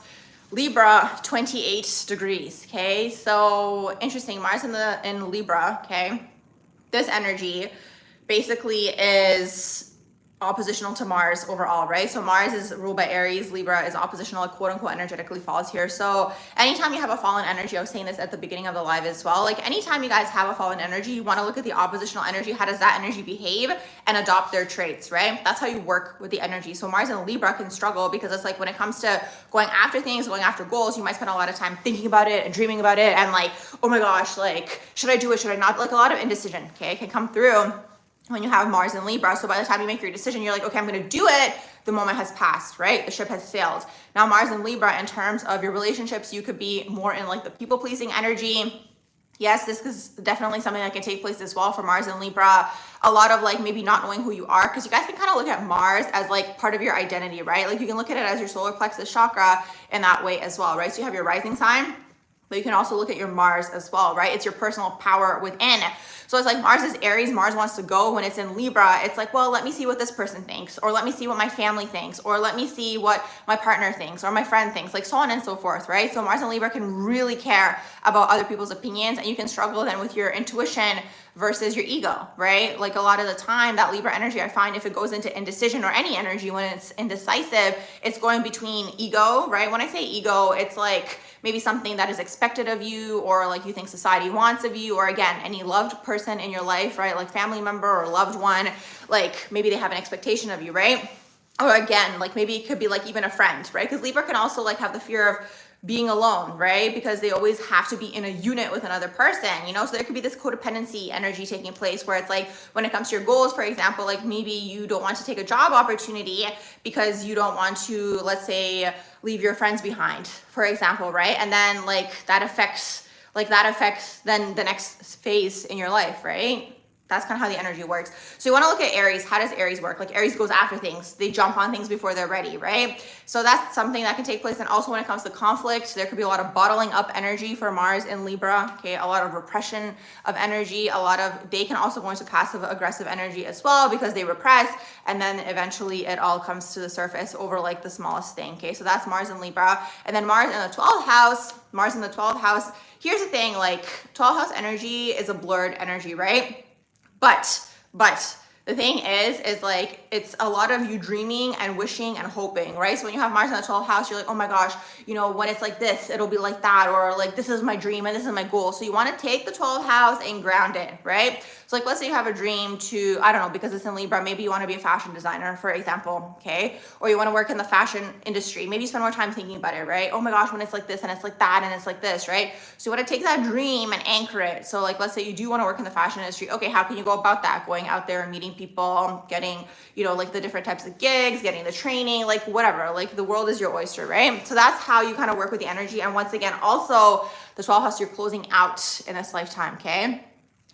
Libra, 28 degrees. Okay, so interesting. Mars in Libra. Okay, this energy basically is oppositional to Mars overall, right? So Mars is ruled by Aries, Libra is oppositional, quote unquote, energetically falls here. So anytime you have a fallen energy, I was saying this at the beginning of the live as well, like anytime you guys have a fallen energy, you want to look at the oppositional energy. How does that energy behave and adopt their traits, right? That's how you work with the energy. So Mars and Libra can struggle because it's like when it comes to going after things, going after goals, you might spend a lot of time thinking about it and dreaming about it and like, oh my gosh, like, should I do it? Should I not? Like a lot of indecision, okay, can come through when you have Mars and Libra. So by the time you make your decision, you're like, okay, I'm going to do it. The moment has passed, right? The ship has sailed. Now Mars and Libra, in terms of your relationships, you could be more in like the people pleasing energy. Yes, this is definitely something that can take place as well for Mars and Libra. A lot of like maybe not knowing who you are, because you guys can kind of look at Mars as like part of your identity, right? Like you can look at it as your solar plexus chakra in that way as well, right? So you have your rising sign, but you can also look at your Mars as well, right? It's your personal power within. So it's like Mars is Aries, Mars wants to go. When it's in Libra, it's like, well, let me see what this person thinks, or let me see what my family thinks, or let me see what my partner thinks, or my friend thinks, like so on and so forth, right? So Mars and Libra can really care about other people's opinions, and you can struggle then with your intuition versus your ego, right? Like a lot of the time that Libra energy, I find if it goes into indecision, or any energy when it's indecisive, it's going between ego, right? When I say ego, it's like maybe something that is expected of you, or like you think society wants of you, or again, any loved person in your life, right? Like family member or loved one, like maybe they have an expectation of you, right? or again, like maybe it could be like even a friend, right? Because Libra can also like have the fear of being alone, right? Because they always have to be in a unit with another person, you know? So there could be this codependency energy taking place where it's like, when it comes to your goals, for example, like maybe you don't want to take a job opportunity because you don't want to, let's say, leave your friends behind, for example, right? And then like that affects then the next phase in your life, right? That's kind of how the energy works. So you want to look at Aries. How does Aries work? Like Aries goes after things. They jump on things before they're ready, right? So that's something that can take place. And also when it comes to conflict, there could be a lot of bottling up energy for Mars in Libra, okay? A lot of repression of energy, they can also go into passive aggressive energy as well because they repress. And then eventually it all comes to the surface over like the smallest thing, okay? So that's Mars in Libra. And then Mars in the 12th house. Here's the thing, like 12th house energy is a blurred energy, right? But the thing is like, it's a lot of you dreaming and wishing and hoping, right? So when you have Mars in the 12th house, you're like, oh my gosh, you know, when it's like this, it'll be like that, or like, this is my dream and this is my goal. So you want to take the 12th house and ground it, right? So like, let's say you have a dream to, I don't know, because it's in Libra, maybe you want to be a fashion designer, for example, okay? Or you want to work in the fashion industry. Maybe you spend more time thinking about it, right? Oh my gosh, when it's like this and it's like that and it's like this, right? So you want to take that dream and anchor it. So like, let's say you do want to work in the fashion industry. Okay, how can you go about that? Going out there and meeting people, getting, you know, like the different types of gigs, getting the training, like whatever, like the world is your oyster, right? So that's how you kind of work with the energy. And once again, also the 12th house, you're closing out in this lifetime, okay?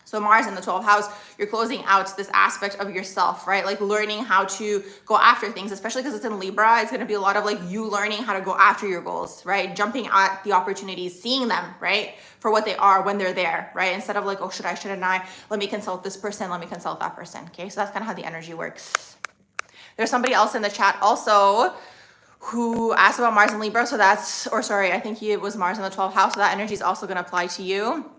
So Mars in the 12th house, you're closing out this aspect of yourself, right? Like learning how to go after things, especially because it's in Libra. It's going to be a lot of like you learning how to go after your goals, right? Jumping at the opportunities, seeing them, right? For what they are when they're there, right? Instead of like, oh, shouldn't I? Let me consult this person. Let me consult that person. Okay. So that's kind of how the energy works. There's somebody else in the chat also who asked about Mars in Libra. So I think it was Mars in the 12th house. So that energy is also going to apply to you.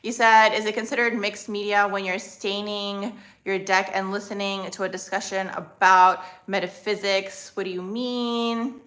You said, is it considered mixed media when you're staining your deck and listening to a discussion about metaphysics? What do you mean?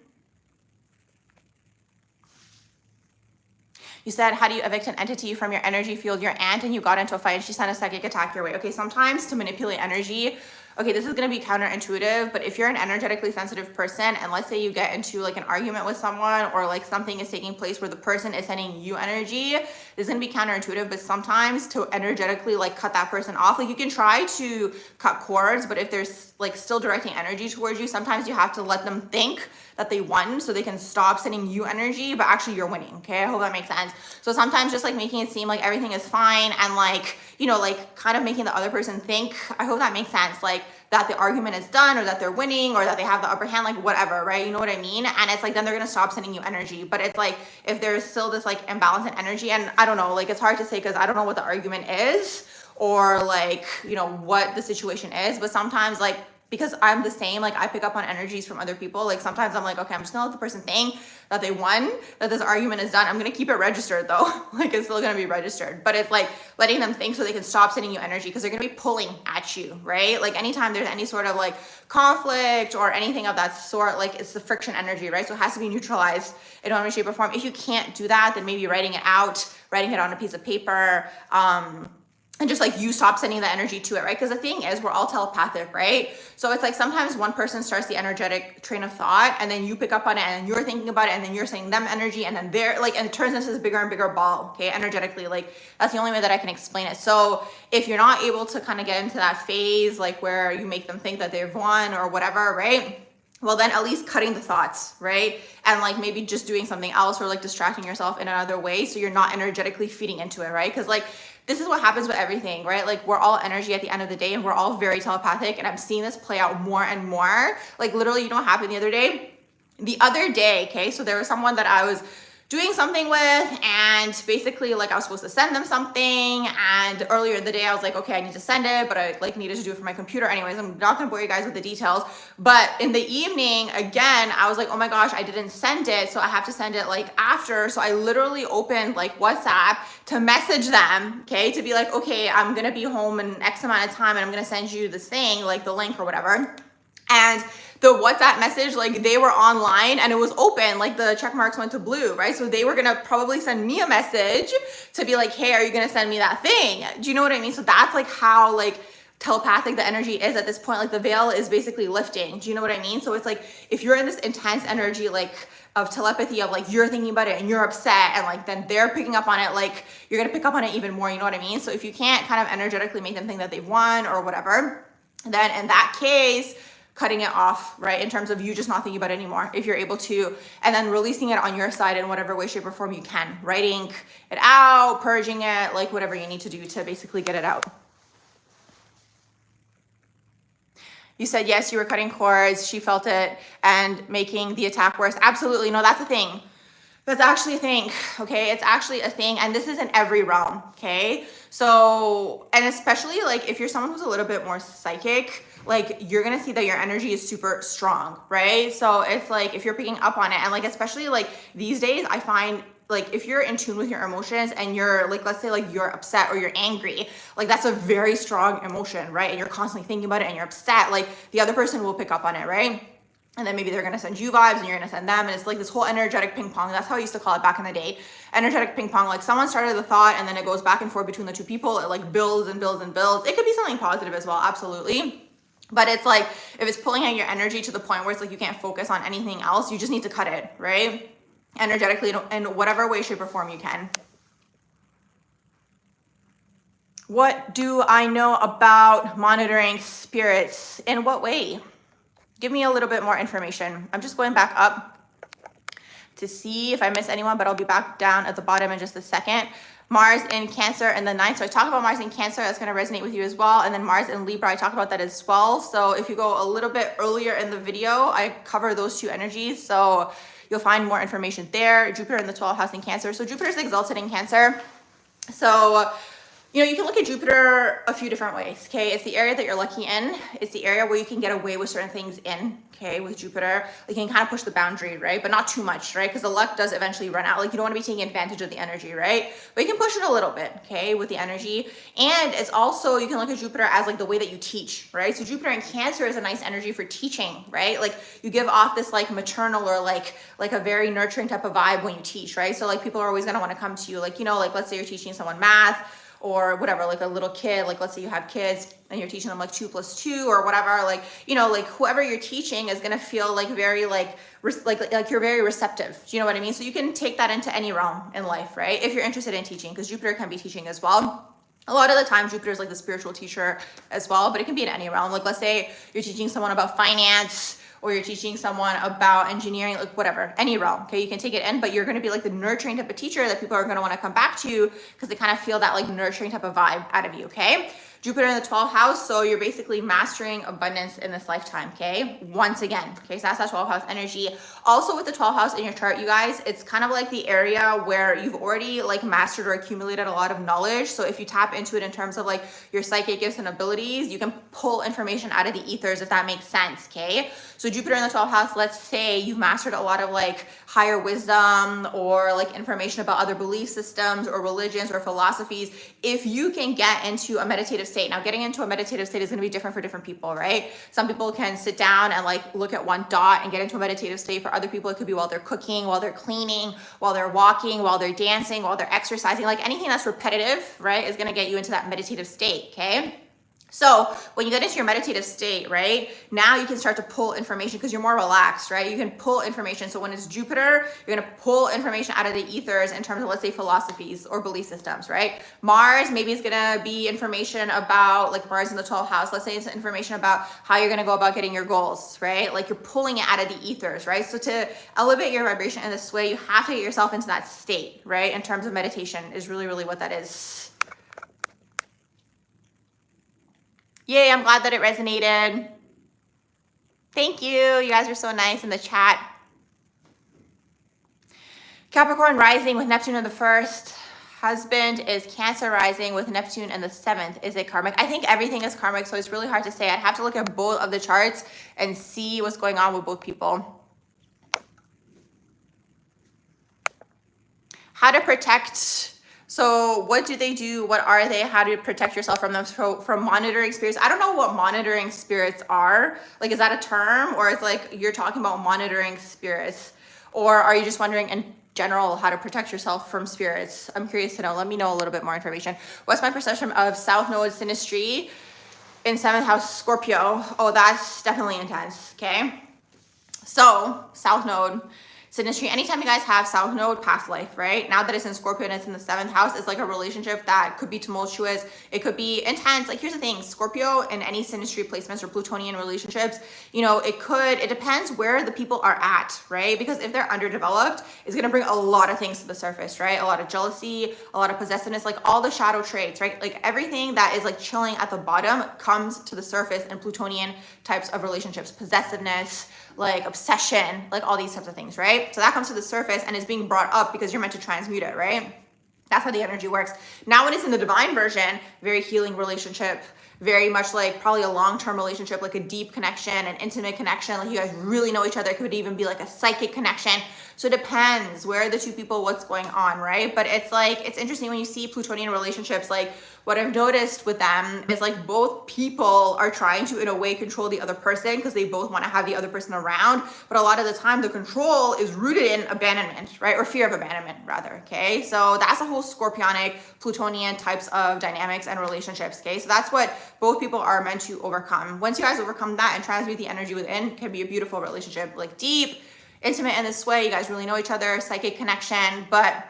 You said, how do you evict an entity from your energy field? Your aunt and you got into a fight and she sent a psychic attack your way. Okay, sometimes to manipulate energy, okay, this is going to be counterintuitive, but if you're an energetically sensitive person and let's say you get into like an argument with someone or like something is taking place where the person is sending you energy, this is going to be counterintuitive, but sometimes to energetically like cut that person off, like you can try to cut cords, but if there's like still directing energy towards you, sometimes you have to let them think that they won so they can stop sending you energy, but actually you're winning, okay? I hope that makes sense. So sometimes just like making it seem like everything is fine and like, you know, like kind of making the other person think, I hope that makes sense, like that the argument is done or that they're winning or that they have the upper hand, like whatever, right? You know what I mean? And it's like, then they're gonna stop sending you energy. But it's like, if there's still this like imbalance in energy, and I don't know, like it's hard to say because I don't know what the argument is or like, you know, what the situation is, but sometimes like, because I'm the same, like I pick up on energies from other people. Like sometimes I'm like, okay, I'm just gonna let the person think that they won, that this argument is done. I'm gonna keep it registered though. Like it's still gonna be registered, but it's like letting them think so they can stop sending you energy because they're gonna be pulling at you, right? Like anytime there's any sort of like conflict or anything of that sort, like it's the friction energy, right? So it has to be neutralized in one way, shape or form. If you can't do that, then maybe writing it out, writing it on a piece of paper, and just like you stop sending the energy to it, right? Because the thing is, we're all telepathic, right? So it's like sometimes one person starts the energetic train of thought and then you pick up on it and you're thinking about it and then you're sending them energy and then they're like, and it turns into this bigger and bigger ball, okay? Energetically, like that's the only way that I can explain it. So if you're not able to kind of get into that phase, like where you make them think that they've won or whatever, right? Well, then at least cutting the thoughts, right? And like maybe just doing something else or like distracting yourself in another way so you're not energetically feeding into it, right? Because like, this is what happens with everything, right? Like we're all energy at the end of the day and we're all very telepathic, and I'm seeing this play out more and more. Like literally, you know what happened the other day, okay? So there was someone that I was doing something with, and basically like I was supposed to send them something, and earlier in the day I was like, okay, I need to send it, but I like needed to do it for my computer. Anyways, I'm not gonna bore you guys with the details, but in the evening again I was like, oh my gosh, I didn't send it, so I have to send it like after. So I literally opened like WhatsApp to message them, okay, to be like, okay, I'm gonna be home in X amount of time and I'm gonna send you this thing, like the link or whatever. And the WhatsApp message, like they were online and it was open, like the check marks went to blue, right? So they were gonna probably send me a message to be like, hey, are you gonna send me that thing? Do you know what I mean? So that's like how like telepathic the energy is at this point. Like the veil is basically lifting. Do you know what I mean? So it's like, if you're in this intense energy, like of telepathy, of like, you're thinking about it and you're upset, and like, then they're picking up on it, like you're going to pick up on it even more. You know what I mean? So if you can't kind of energetically make them think that they've won or whatever, then in that case, cutting it off, right? In terms of you just not thinking about it anymore, if you're able to, and then releasing it on your side in whatever way, shape, or form you can, writing it out, purging it, like whatever you need to do to basically get it out. You said, yes, you were cutting cords. She felt it and making the attack worse. Absolutely. No, that's a thing. That's actually a thing. Okay. It's actually a thing. And this is in every realm. Okay. So, and especially like if you're someone who's a little bit more psychic, like you're going to see that your energy is super strong, right? So it's like, if you're picking up on it, and like, especially like these days, I find like if you're in tune with your emotions and you're like, let's say like you're upset or you're angry, like that's a very strong emotion, right? And you're constantly thinking about it and you're upset, like the other person will pick up on it, right? And then maybe they're going to send you vibes and you're going to send them. And it's like this whole energetic ping pong. That's how I used to call it back in the day. Energetic ping pong. Like someone started the thought and then it goes back and forth between the two people. It like builds and builds and builds. It could be something positive as well. Absolutely. But it's like, if it's pulling out your energy to the point where it's like you can't focus on anything else, you just need to cut it, right? Energetically, in whatever way, shape, or form you can. What do I know about monitoring spirits? In what way? Give me a little bit more information. I'm just going back up to see if I miss anyone, but I'll be back down at the bottom in just a second. Mars in Cancer in the 9th. So I talk about Mars in Cancer. That's going to resonate with you as well. And then Mars in Libra, I talk about that as well. So if you go a little bit earlier in the video, I cover those two energies. So you'll find more information there. Jupiter in the 12th house in Cancer. So Jupiter is exalted in Cancer. So, you know, you can look at Jupiter a few different ways, okay? It's the area that you're lucky in. It's the area where you can get away with certain things in, okay, with Jupiter. You can kind of push the boundary, right? But not too much, right? Because the luck does eventually run out. Like you don't want to be taking advantage of the energy, right? But you can push it a little bit, okay, with the energy. And it's also, you can look at Jupiter as like the way that you teach, right? So Jupiter in Cancer is a nice energy for teaching, right? Like you give off this like maternal or like a very nurturing type of vibe when you teach, right? So like people are always going to want to come to you, like, you know, like let's say you're teaching someone math, or whatever, like a little kid, like let's say you have kids and you're teaching them like 2 + 2 or whatever, like, you know, like whoever you're teaching is going to feel like very like you're very receptive. Do you know what I mean? So you can take that into any realm in life, right? If you're interested in teaching, because Jupiter can be teaching as well. A lot of the time Jupiter is like the spiritual teacher as well, but it can be in any realm. Like let's say you're teaching someone about finance, or you're teaching someone about engineering, like whatever, any realm, okay? You can take it in, but you're gonna be like the nurturing type of teacher that people are gonna wanna come back to because they kind of feel that like nurturing type of vibe out of you, okay? Jupiter in the 12th house, so you're basically mastering abundance in this lifetime, okay? Once again, okay, so that's that 12th house energy. Also with the 12th house in your chart, you guys, it's kind of like the area where you've already like mastered or accumulated a lot of knowledge. So if you tap into it in terms of like your psychic gifts and abilities, you can pull information out of the ethers, if that makes sense, okay? So Jupiter in the 12th house, let's say you've mastered a lot of like higher wisdom or like information about other belief systems or religions or philosophies. If you can get into a meditative state. Now, getting into a meditative state is going to be different for different people, right? Some people can sit down and like look at one dot and get into a meditative state. For other people, it could be while they're cooking, while they're cleaning, while they're walking, while they're dancing, while they're exercising. Like anything that's repetitive, right, is going to get you into that meditative state, okay? So when you get into your meditative state, right, now you can start to pull information because you're more relaxed, right? You can pull information. So when it's Jupiter, you're going to pull information out of the ethers in terms of, let's say, philosophies or belief systems, right? Mars, maybe it's going to be information about like Mars in the 12th house. Let's say it's information about how you're going to go about getting your goals, right? Like you're pulling it out of the ethers, right? So to elevate your vibration in this way, you have to get yourself into that state, right? In terms of meditation is really, really what that is. Yay, I'm glad that it resonated. Thank you. You guys are so nice in the chat. Capricorn rising with Neptune in the 1st. Husband is Cancer rising with Neptune in the 7th. Is it karmic? I think everything is karmic, so it's really hard to say. I'd have to look at both of the charts and see what's going on with both people. How to protect... So what do they do? What are they? How do you protect yourself from them? From monitoring spirits? I don't know what monitoring spirits are. Like, is that a term? Or it's like you're talking about monitoring spirits? Or are you just wondering in general how to protect yourself from spirits? I'm curious to know. Let me know a little bit more information. What's my perception of South Node synastry? in 7th house Scorpio, oh, that's definitely intense, okay? So South Node, Synastry, anytime you guys have South Node, past life, right? Now that it's in Scorpio and it's in the 7th house, it's like a relationship that could be tumultuous. It could be intense. Like, here's the thing, Scorpio and any Synastry placements or Plutonian relationships, you know, it depends where the people are at, right? Because if they're underdeveloped, it's going to bring a lot of things to the surface, right? A lot of jealousy, a lot of possessiveness, like all the shadow traits, right? Like everything that is like chilling at the bottom comes to the surface in Plutonian types of relationships, possessiveness, like obsession, like all these types of things, right? So that comes to the surface and is being brought up because you're meant to transmute it, right? That's how the energy works. Now when it's in the divine version, very healing relationship, very much like probably a long-term relationship, like a deep connection, an intimate connection, like you guys really know each other. It could even be like a psychic connection. So it depends where are the two people, what's going on, right? But it's like, it's interesting when you see Plutonian relationships, like what I've noticed with them is like both people are trying to in a way control the other person because they both want to have the other person around. But a lot of the time the control is rooted in abandonment, right? Or fear of abandonment rather, okay? So that's a whole Scorpionic, Plutonian types of dynamics and relationships, okay? So that's what both people are meant to overcome. Once you guys overcome that and transmute the energy within, it can be a beautiful relationship, like deep, intimate in this way. You guys really know each other, psychic connection, but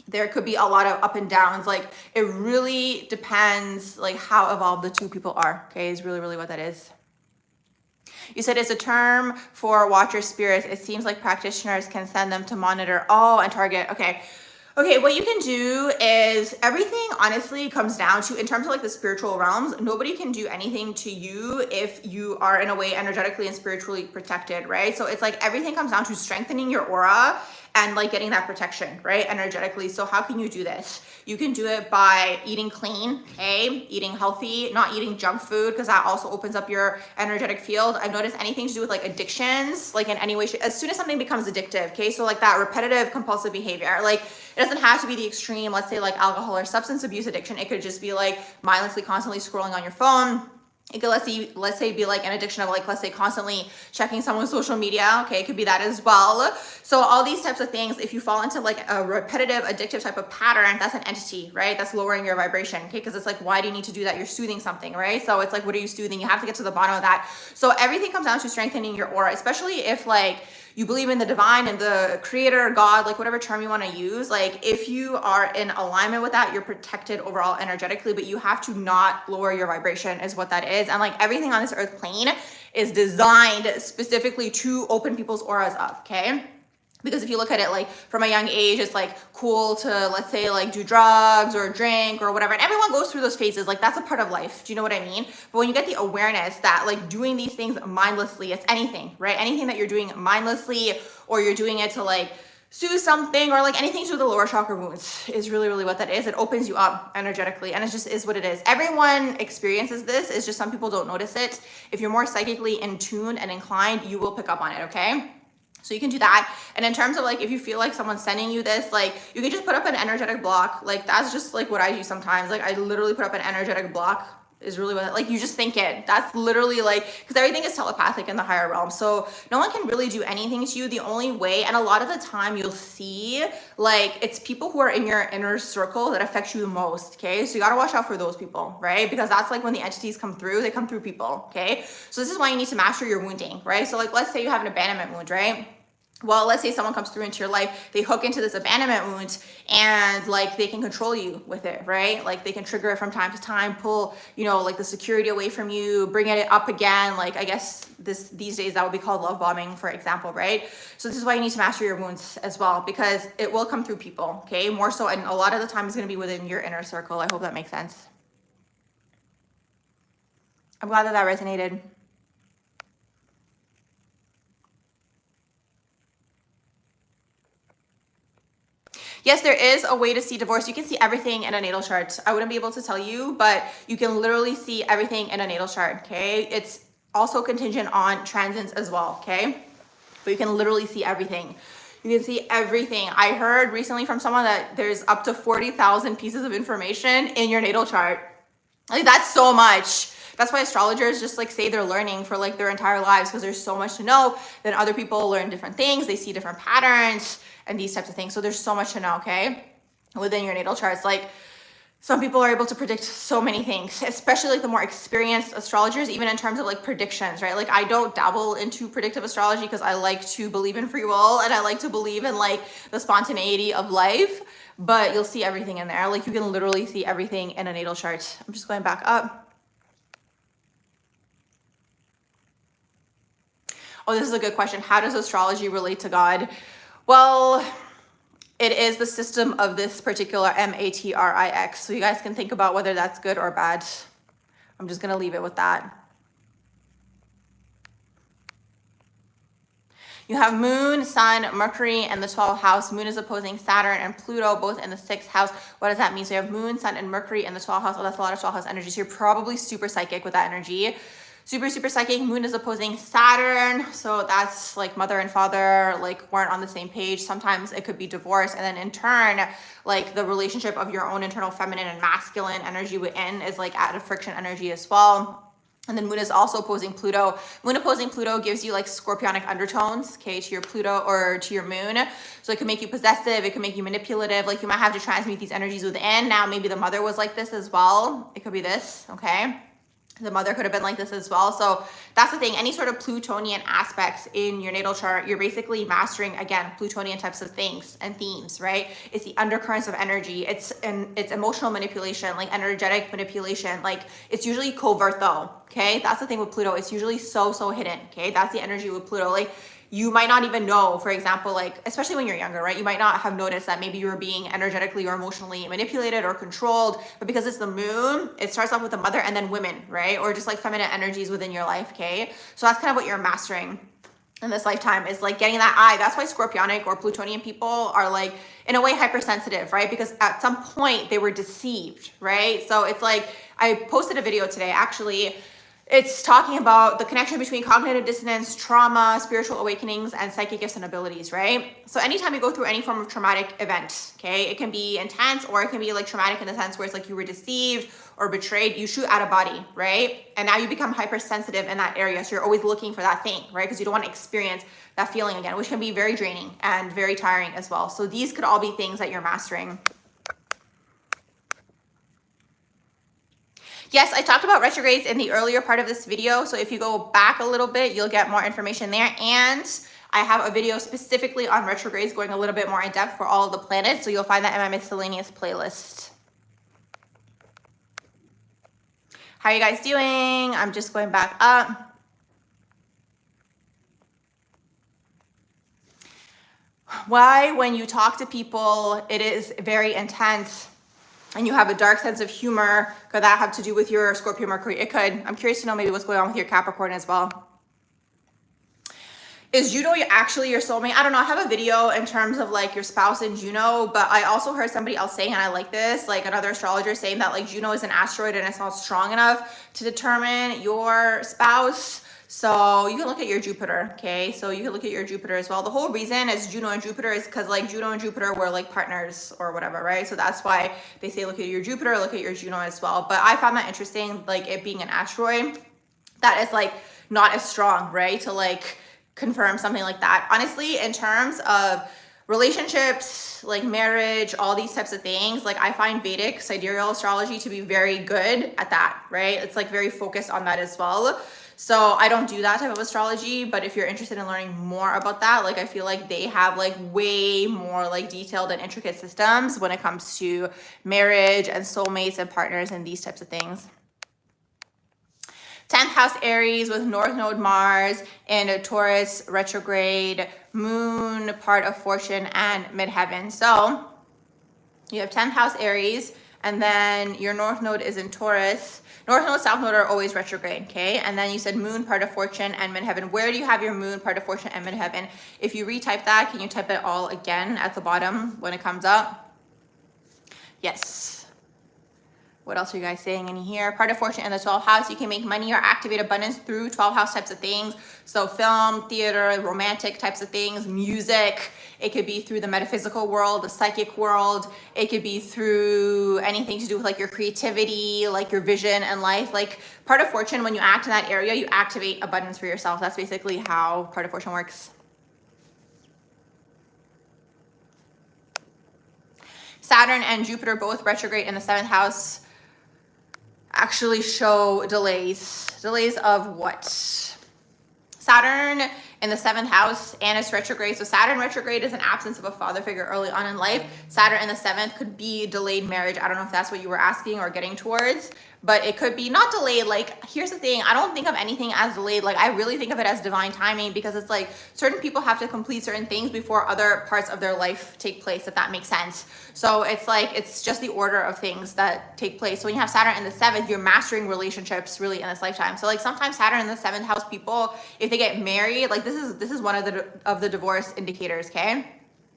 there could be a lot of up and downs. Like it really depends like how evolved the two people are, okay, is really, really what that is. You said it's a term for watcher spirits. It seems like practitioners can send them to monitor, and target, okay. Okay, what you can do is everything honestly comes down to, in terms of like the spiritual realms, nobody can do anything to you if you are in a way energetically and spiritually protected, right? So it's like everything comes down to strengthening your aura and like getting that protection, right? Energetically. So how can you do this? You can do it by eating clean, okay? Eating healthy, not eating junk food, because that also opens up your energetic field. I've noticed anything to do with like addictions, like in any way, as soon as something becomes addictive, okay? So like that repetitive compulsive behavior, like it doesn't have to be the extreme, let's say like alcohol or substance abuse addiction. It could just be like mindlessly constantly scrolling on your phone. It could, let's say be like an addiction of like, let's say constantly checking someone's social media. Okay, it could be that as well. So all these types of things, if you fall into like a repetitive addictive type of pattern, that's an entity, right? That's lowering your vibration, okay? Because it's like, why do you need to do that? You're soothing something, right? So it's like, what are you soothing? You have to get to the bottom of that. So everything comes down to strengthening your aura, especially if like you believe in the divine and the creator, God, like whatever term you want to use. Like if you are in alignment with that, you're protected overall energetically, but you have to not lower your vibration is what that is. And like everything on this earth plane is designed specifically to open people's auras up, okay? Because if you look at it like from a young age, it's like cool to, let's say, like do drugs or drink or whatever. And everyone goes through those phases. Like that's a part of life. Do you know what I mean? But when you get the awareness that like doing these things mindlessly, it's anything, right? Anything that you're doing mindlessly, or you're doing it to like soothe something, or like anything to do with the lower chakra wounds is really, really what that is. It opens you up energetically, and it just is what it is. Everyone experiences this. It's just some people don't notice it. If you're more psychically in tune and inclined, you will pick up on it, okay? So you can do that. And in terms of like, if you feel like someone's sending you this, like you can just put up an energetic block. Like that's just like what I do sometimes. Like I literally put up an energetic block is really what, like you just think it. That's literally like, because everything is telepathic in the higher realm. So no one can really do anything to you. The only way, and a lot of the time you'll see like it's people who are in your inner circle that affect you the most, okay? So you gotta watch out for those people, right? Because that's like when the entities come through, they come through people, okay? So this is why you need to master your wounding, right? So like, let's say you have an abandonment wound, right? Well, let's say someone comes through into your life, they hook into this abandonment wound, and like they can control you with it, right? Like they can trigger it from time to time, pull, you know, like the security away from you, bring it up again. Like I guess these days that would be called love bombing, for example, right? So this is why you need to master your wounds as well, because it will come through people, okay? More so, and a lot of the time it's going to be within your inner circle. I hope that makes sense. I'm glad that resonated. Yes, there is a way to see divorce. You can see everything in a natal chart. I wouldn't be able to tell you, but you can literally see everything in a natal chart, okay? It's also contingent on transits as well, okay? But you can literally see everything. You can see everything. I heard recently from someone that there's up to 40,000 pieces of information in your natal chart. Like that's so much. That's why astrologers just like say they're learning for like their entire lives, because there's so much to know. Then other people learn different things. They see different patterns and these types of things. So there's so much to know, okay? Within your natal charts. Like some people are able to predict so many things, especially like the more experienced astrologers, even in terms of like predictions, right? Like I don't dabble into predictive astrology because I like to believe in free will and I like to believe in like the spontaneity of life, but you'll see everything in there. Like you can literally see everything in a natal chart. I'm just going back up. Oh, this is a good question. How does astrology relate to God? Well, it is the system of this particular matrix. So you guys can think about whether that's good or bad. I'm just going to leave it with that. You have Moon, Sun, Mercury in the 12th house. Moon is opposing Saturn and Pluto, both in the 6th house. What does that mean? So you have Moon, Sun, and Mercury in the 12th house. Oh, that's a lot of 12th house energy. So you're probably super psychic with that energy. Super psychic. Moon is opposing Saturn, so that's like mother and father like weren't on the same page. Sometimes it could be divorce, and then in turn like the relationship of your own internal feminine and masculine energy within is like at a friction energy as well. And then Moon is also opposing Pluto. Moon opposing Pluto gives you like scorpionic undertones, okay, to your Pluto or to your Moon. So it can make you possessive, it can make you manipulative, like you might have to transmute these energies within. Now maybe the mother was like this as well. It could be this, okay? The mother could have been like this as well. So that's the thing. Any sort of Plutonian aspects in your natal chart, you're basically mastering, again, Plutonian types of things and themes, right? It's the undercurrents of energy. It's emotional manipulation, like energetic manipulation. Like it's usually covert though, okay? That's the thing with Pluto. It's usually so hidden, okay? That's the energy with Pluto. Like you might not even know, for example, like, especially when you're younger, right? You might not have noticed that maybe you were being energetically or emotionally manipulated or controlled, but because it's the Moon, it starts off with the mother and then women, right? Or just like feminine energies within your life, okay? So that's kind of what you're mastering in this lifetime, is like getting that eye. That's why Scorpionic or Plutonian people are like, in a way, hypersensitive, right? Because at some point they were deceived, right? So it's like, I posted a video today, actually. It's talking about the connection between cognitive dissonance, trauma, spiritual awakenings, and psychic gifts and abilities, right? So anytime you go through any form of traumatic event, okay, it can be intense or it can be like traumatic in the sense where it's like you were deceived or betrayed, you shoot out of body, right? And now you become hypersensitive in that area. So you're always looking for that thing, right? Because you don't want to experience that feeling again, which can be very draining and very tiring as well. So these could all be things that you're mastering. Yes, I talked about retrogrades in the earlier part of this video. So if you go back a little bit, you'll get more information there. And I have a video specifically on retrogrades going a little bit more in depth for all of the planets. So you'll find that in my miscellaneous playlist. How are you guys doing? I'm just going back up. Why, when you talk to people, it is very intense and you have a dark sense of humor? Could that have to do with your Scorpio Mercury? It could. I'm curious to know maybe what's going on with your Capricorn as well. Is Juno actually your soulmate? I don't know. I have a video in terms of like your spouse and Juno, but I also heard somebody else saying, and I like this, like another astrologer saying that like Juno is an asteroid and it's not strong enough to determine your spouse. So you can look at your Jupiter, okay? So you can look at your Jupiter as well. The whole reason is Juno and Jupiter is because like Juno and Jupiter were like partners or whatever, right? So that's why they say look at your Jupiter, look at your Juno as well. But I found that interesting, like it being an asteroid that is like not as strong, right? To like confirm something like that. Honestly, in terms of relationships, like marriage, all these types of things, like I find Vedic sidereal astrology to be very good at that, right? It's like very focused on that as well. So I don't do that type of astrology, but if you're interested in learning more about that, like I feel like they have like way more like detailed and intricate systems when it comes to marriage and soulmates and partners and these types of things. 10th house Aries with North Node Mars and a Taurus retrograde, Moon, part of fortune, and midheaven. So you have 10th house Aries, and then your North Node is in Taurus. North Node, South Node are always retrograde, okay? And then you said Moon, part of fortune, and midheaven. Where do you have your Moon, part of fortune, and midheaven? If you retype that, can you type it all again at the bottom when it comes up? Yes. What else are you guys saying in here? Part of fortune in the 12th house. You can make money or activate abundance through 12th house types of things. So film, theater, romantic types of things, music. It could be through the metaphysical world, the psychic world. It could be through anything to do with like your creativity, like your vision and life. Like part of fortune, when you act in that area, you activate abundance for yourself. That's basically how part of fortune works. Saturn and Jupiter both retrograde in the 7th house actually show delays. Delays of what? Saturn in the 7th house and it's retrograde. So Saturn retrograde is an absence of a father figure early on in life. Saturn in the 7th could be delayed marriage. I don't know if that's what you were asking or getting towards, but it could be not delayed. Like, here's the thing. I don't think of anything as delayed. Like, I really think of it as divine timing, because it's like certain people have to complete certain things before other parts of their life take place, if that makes sense. So it's like, it's just the order of things that take place. So when you have Saturn in the 7th, you're mastering relationships really in this lifetime. So like sometimes Saturn in the 7th house people, if they get married, like this is one of the divorce indicators, okay?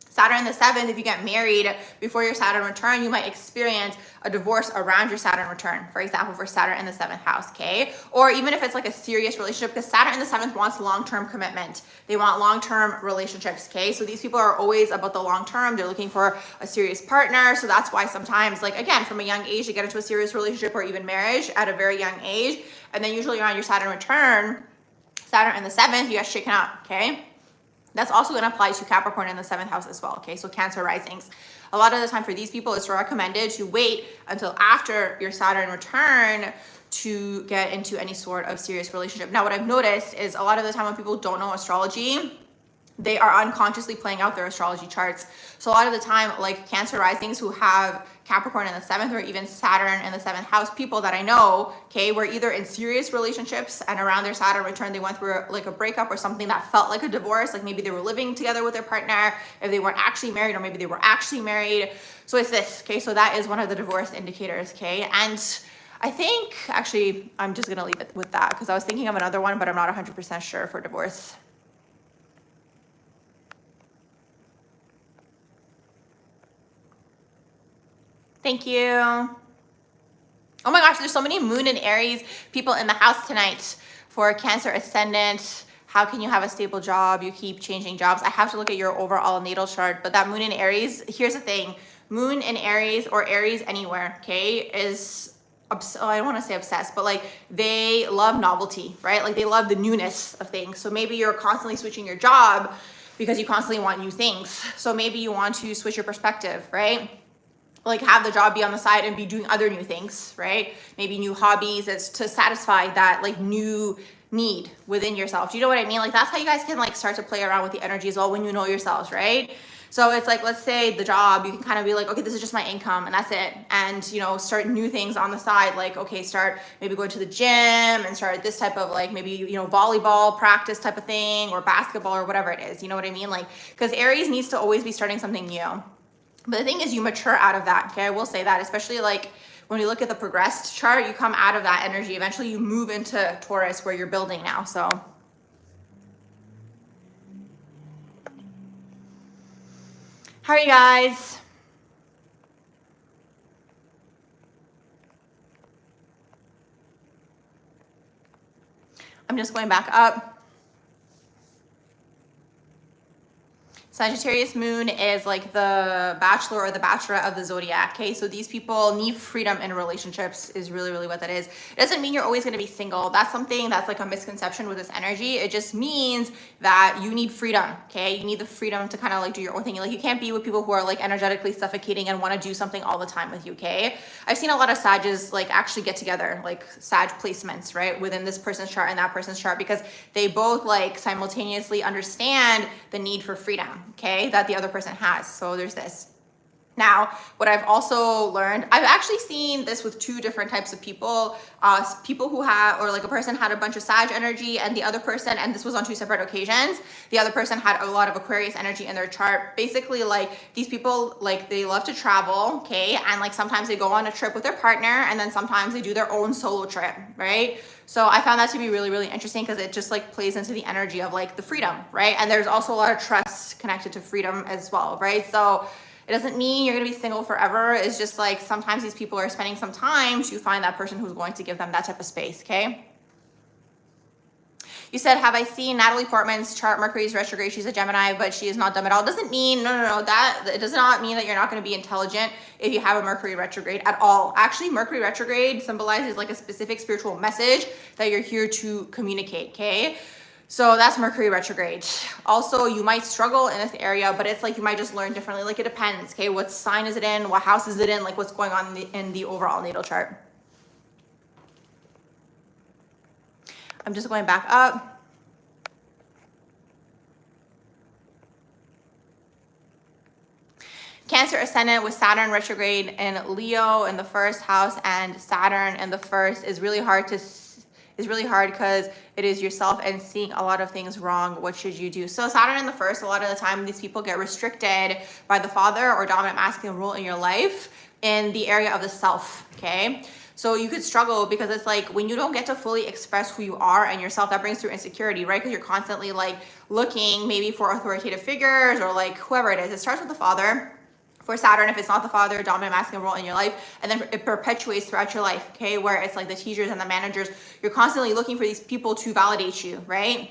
Saturn in the 7th, if you get married before your Saturn return, you might experience a divorce around your Saturn return, for example, for Saturn in the 7th house, okay? Or even if it's like a serious relationship, because Saturn in the 7th wants long-term commitment. They want long-term relationships, okay? So these people are always about the long term. They're looking for a serious partner. So that's why sometimes, like, again, from a young age, they get into a serious relationship or even marriage at a very young age. And then usually around your Saturn return, Saturn in the 7th, you get shaken up, okay? That's also going to apply to Capricorn in the 7th house as well, okay? So Cancer risings. A lot of the time for these people, it's recommended to wait until after your Saturn return to get into any sort of serious relationship. Now, what I've noticed is a lot of the time when people don't know astrology, they are unconsciously playing out their astrology charts. So a lot of the time, like Cancer risings who have Capricorn in the 7th or even Saturn in the 7th house, people that I know, okay, were either in serious relationships and around their Saturn return, they went through like a breakup or something that felt like a divorce. Like maybe they were living together with their partner, if they weren't actually married, or maybe they were actually married. So it's this, okay? So that is one of the divorce indicators, okay? And I think, actually, I'm just gonna leave it with that because I was thinking of another one, but I'm not 100% sure for divorce. Thank you. Oh my gosh, there's so many Moon and Aries people in the house tonight for Cancer ascendant. How can you have a stable job? You keep changing jobs. I have to look at your overall natal chart, but that Moon and Aries, here's the thing. Moon and Aries or Aries anywhere, okay, is, I don't want to say obsessed, but like they love novelty, right? Like they love the newness of things. So maybe you're constantly switching your job because you constantly want new things. So maybe you want to switch your perspective, right? Like have the job be on the side and be doing other new things, right? Maybe new hobbies. It's to satisfy that like new need within yourself. Do you know what I mean? Like that's how you guys can like start to play around with the energy as well when you know yourselves, right? So it's like, let's say the job, you can kind of be like, okay, this is just my income and that's it. And, you know, start new things on the side. Like, okay, start maybe going to the gym and start this type of like, maybe, you know, volleyball practice type of thing or basketball or whatever it is. You know what I mean? Like, because Aries needs to always be starting something new. But the thing is you mature out of that, okay? I will say that, especially like when you look at the progressed chart, you come out of that energy. Eventually you move into Taurus where you're building now, so. How are you guys? I'm just going back up. Sagittarius moon is like the bachelor or the bachelorette of the zodiac, okay? So these people need freedom in relationships is really, really what that is. It doesn't mean you're always gonna be single. That's something that's like a misconception with this energy. It just means that you need freedom, okay? You need the freedom to kind of like do your own thing. Like you can't be with people who are like energetically suffocating and wanna do something all the time with you, okay? I've seen a lot of Sages like actually get together, like Sag placements, right? Within this person's chart and that person's chart because they both like simultaneously understand the need for freedom. Okay, that the other person has. So there's this. Now, what I've also learned, I've actually seen this with two different types of people. People who have, or like a person had a bunch of Sag energy and the other person, and this was on two separate occasions, the other person had a lot of Aquarius energy in their chart. Basically, like these people, like they love to travel, okay? And like sometimes they go on a trip with their partner and then sometimes they do their own solo trip, right? So I found that to be really, really interesting because it just like plays into the energy of like the freedom, right? And there's also a lot of trust connected to freedom as well, right? So it doesn't mean you're gonna be single forever. It's just like sometimes these people are spending some time to find that person who's going to give them that type of space, okay? You said, have I seen Natalie Portman's chart? Mercury's retrograde. She's a Gemini, but she is not dumb at all. It doesn't mean, no, that it does not mean that you're not going to be intelligent if you have a Mercury retrograde at all. Actually, Mercury retrograde symbolizes like a specific spiritual message that you're here to communicate, okay? So that's Mercury retrograde. Also, you might struggle in this area, but it's like you might just learn differently. Like it depends, okay? What sign is it in? What house is it in? Like what's going on in the overall natal chart. I'm just going back up. Cancer ascendant with Saturn retrograde in Leo in the first house, and Saturn in the first is really hard because it is yourself and seeing a lot of things wrong. What should you do? So Saturn in the first, a lot of the time these people get restricted by the father or dominant masculine rule in your life in the area of the self, okay? So you could struggle because it's like when you don't get to fully express who you are and yourself, that brings through insecurity, right? Because you're constantly like looking maybe for authoritative figures or like whoever it is. It starts with the father. For Saturn, if it's not the father, dominant masculine role in your life, and then it perpetuates throughout your life, okay? Where it's like the teachers and the managers, you're constantly looking for these people to validate you, right?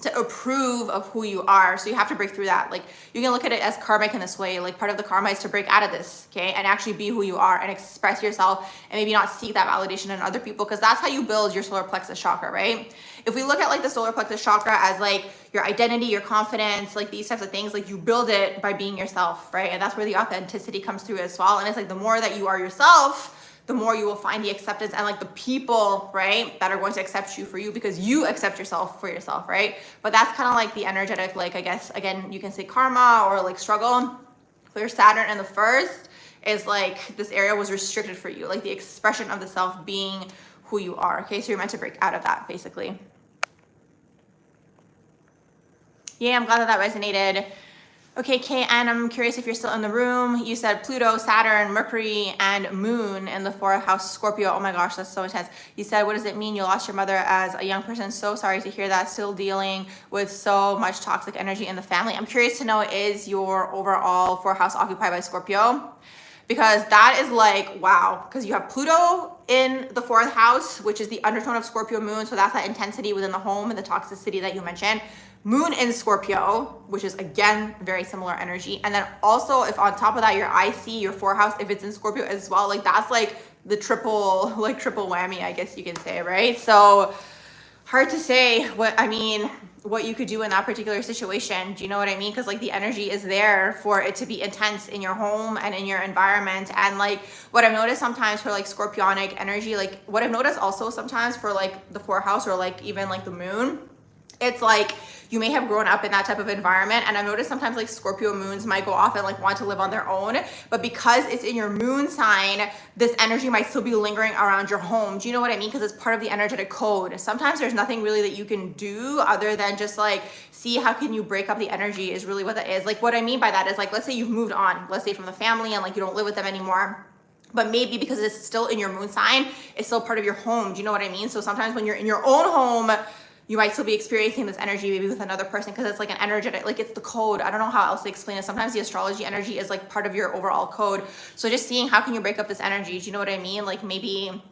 To approve of who you are. So you have to break through that. Like you can look at it as karmic in this way. Like part of the karma is to break out of this, okay? And actually be who you are and express yourself and maybe not seek that validation in other people, because that's how you build your solar plexus chakra, right? If we look at like the solar plexus chakra as like your identity, your confidence, like these types of things, like you build it by being yourself, right? And that's where the authenticity comes through as well. And it's like the more that you are yourself, the more you will find the acceptance and like the people, right, that are going to accept you for you because you accept yourself for yourself, right? But that's kind of like the energetic, like I guess, again, you can say karma or like struggle. For your Saturn in the first is like this area was restricted for you, like the expression of the self being who you are, okay? So you're meant to break out of that, basically. Yeah, I'm glad that resonated. Okay, Kay, and I'm curious if you're still in the room. You said Pluto, Saturn, Mercury, and Moon in the fourth house, Scorpio. Oh my gosh, that's so intense. You said, what does it mean you lost your mother as a young person? So sorry to hear that. Still dealing with so much toxic energy in the family. I'm curious to know, is your overall fourth house occupied by Scorpio? Because that is like, wow, because you have Pluto in the fourth house, which is the undertone of Scorpio moon. So that's that intensity within the home and the toxicity that you mentioned. Moon in Scorpio, which is again, very similar energy. And then also if on top of that, your IC, your fourth house, if it's in Scorpio as well, like that's like the triple whammy, I guess you can say, right? So hard to say what you could do in that particular situation. Do you know what I mean? Because like the energy is there for it to be intense in your home and in your environment. And like what I've noticed sometimes for like Scorpionic energy, like what I've noticed also sometimes for like the fourth house or like even like the moon, it's like you may have grown up in that type of environment. And I've noticed sometimes like Scorpio moons might go off and like want to live on their own, but because it's in your moon sign, this energy might still be lingering around your home. Do you know what I mean? Because it's part of the energetic code. Sometimes there's nothing really that you can do other than just like see how can you break up the energy is really what that is. Like what I mean by that is like, let's say you've moved on, let's say from the family, and like you don't live with them anymore. But maybe because it's still in your moon sign, it's still part of your home. Do you know what I mean? So sometimes when you're in your own home, you might still be experiencing this energy maybe with another person because it's like an energetic, like it's the code. I don't know how else to explain it. Sometimes the astrology energy is like part of your overall code. So just seeing how can you break up this energy? Do you know what I mean? Like maybe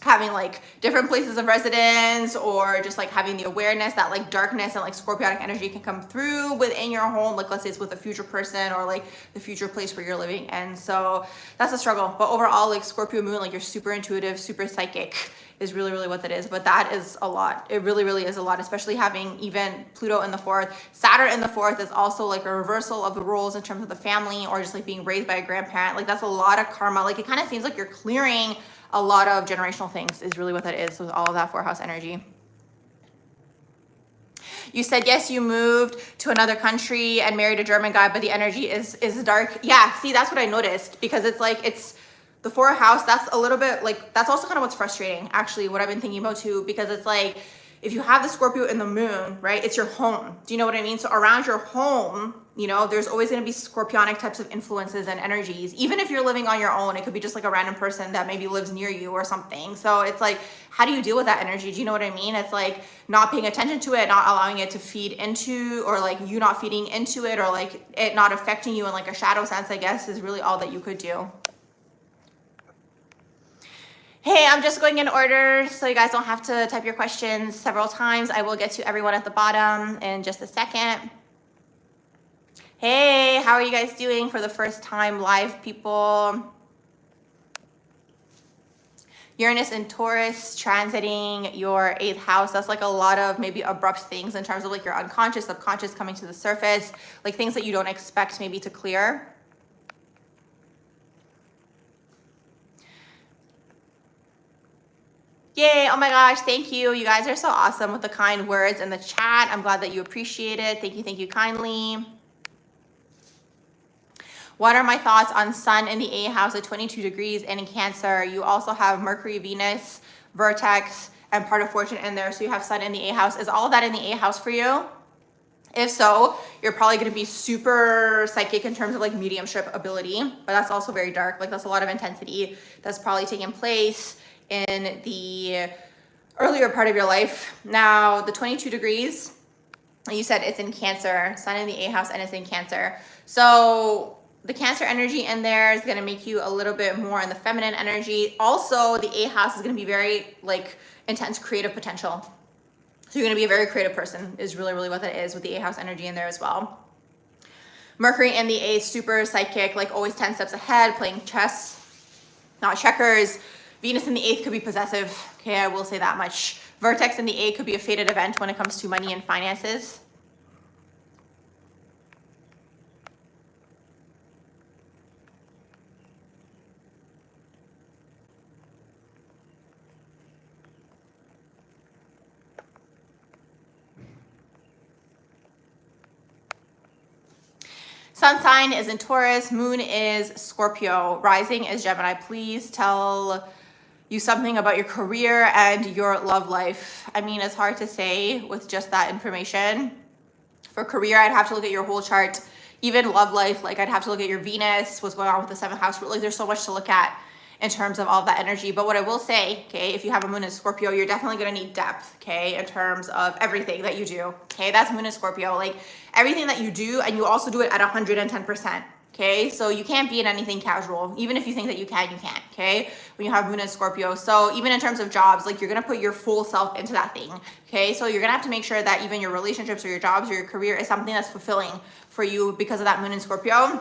having like different places of residence, or just like having the awareness that like darkness and like Scorpionic energy can come through within your home. Like let's say it's with a future person or like the future place where you're living. And so that's a struggle. But overall, like Scorpio moon, like you're super intuitive, super psychic is really, really what that is. But that is a lot. It really, really is a lot, especially having even Pluto in the fourth. Saturn in the fourth is also like a reversal of the roles in terms of the family, or just like being raised by a grandparent. Like that's a lot of karma. Like it kind of seems like you're clearing a lot of generational things is really what that is with all of that fourth house energy. You said, yes, you moved to another country and married a German guy, but the energy is dark. Yeah, see, that's what I noticed, because it's like, it's the fourth house. That's a little bit like, that's also kind of what's frustrating, actually, what I've been thinking about too, because it's like, if you have the Scorpio in the moon, right, it's your home. Do you know what I mean? So around your home, you know, there's always going to be Scorpionic types of influences and energies. Even if you're living on your own, it could be just like a random person that maybe lives near you or something. So it's like, how do you deal with that energy? Do you know what I mean? It's like not paying attention to it, not allowing it to feed into, or like you not feeding into it, or like it not affecting you in like a shadow sense, I guess, is really all that you could do. Hey, I'm just going in order so you guys don't have to type your questions several times. I will get to everyone at the bottom in just a second. Hey, how are you guys doing for the first time live, people? Uranus in Taurus transiting your 8th house. That's like a lot of maybe abrupt things in terms of like your unconscious, subconscious coming to the surface, like things that you don't expect maybe to clear. Yay, oh my gosh, thank you. You guys are so awesome with the kind words in the chat. I'm glad that you appreciate it. Thank you kindly. What are my thoughts on Sun in the 8th house at 22 degrees and in Cancer? You also have Mercury, Venus, Vertex, and part of Fortune in there. So you have Sun in the 8th house. Is all of that in the 8th house for you? If so, you're probably going to be super psychic in terms of like mediumship ability, but that's also very dark. Like that's a lot of intensity that's probably taking place in the earlier part of your life. Now, the 22 degrees, you said it's in Cancer, Sun in the 8th house, and it's in Cancer. So the Cancer energy in there is going to make you a little bit more in the feminine energy. Also, the 8th house is going to be very like intense creative potential. So you're going to be a very creative person is really what that is with the 8th house energy in there as well. Mercury in the 8th, super psychic, like always 10 steps ahead, playing chess, not checkers. Venus in the 8th could be possessive. Okay, I will say that much. Vertex in the 8th could be a fated event when it comes to money and finances. Sun sign is in Taurus, moon is Scorpio, rising is Gemini. Please tell you something about your career and your love life. I mean, it's hard to say with just that information. For career, I'd have to look at your whole chart. Even love life, like I'd have to look at your Venus, what's going on with the 7th house. Like there's so much to look at in terms of all that energy. But what I will say, okay, if you have a moon in Scorpio, you're definitely going to need depth, okay, in terms of everything that you do. Okay, that's moon in Scorpio. Like everything that you do, and you also do it at 110%. Okay, so you can't be in anything casual. Even if you think that you can, you can't, okay? When you have moon in Scorpio. So even in terms of jobs, like you're gonna put your full self into that thing, okay? So you're gonna have to make sure that even your relationships or your jobs or your career is something that's fulfilling for you because of that moon in Scorpio.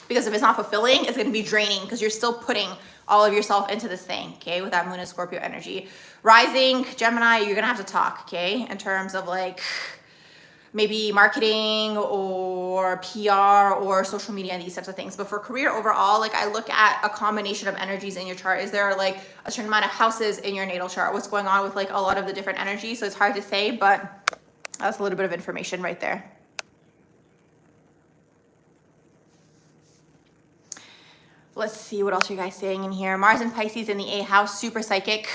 Because if it's not fulfilling, it's gonna be draining because you're still putting all of yourself into this thing, okay? With that moon in Scorpio energy. Rising, Gemini, you're gonna have to talk, okay? In terms of like, maybe marketing or PR or social media and these types of things. But for career overall, like I look at a combination of energies in your chart. Is there like a certain amount of houses in your natal chart? What's going on with like a lot of the different energies? So it's hard to say, but that's a little bit of information right there. Let's see, what else are you guys saying in here? Mars and Pisces in the 8th house, super psychic.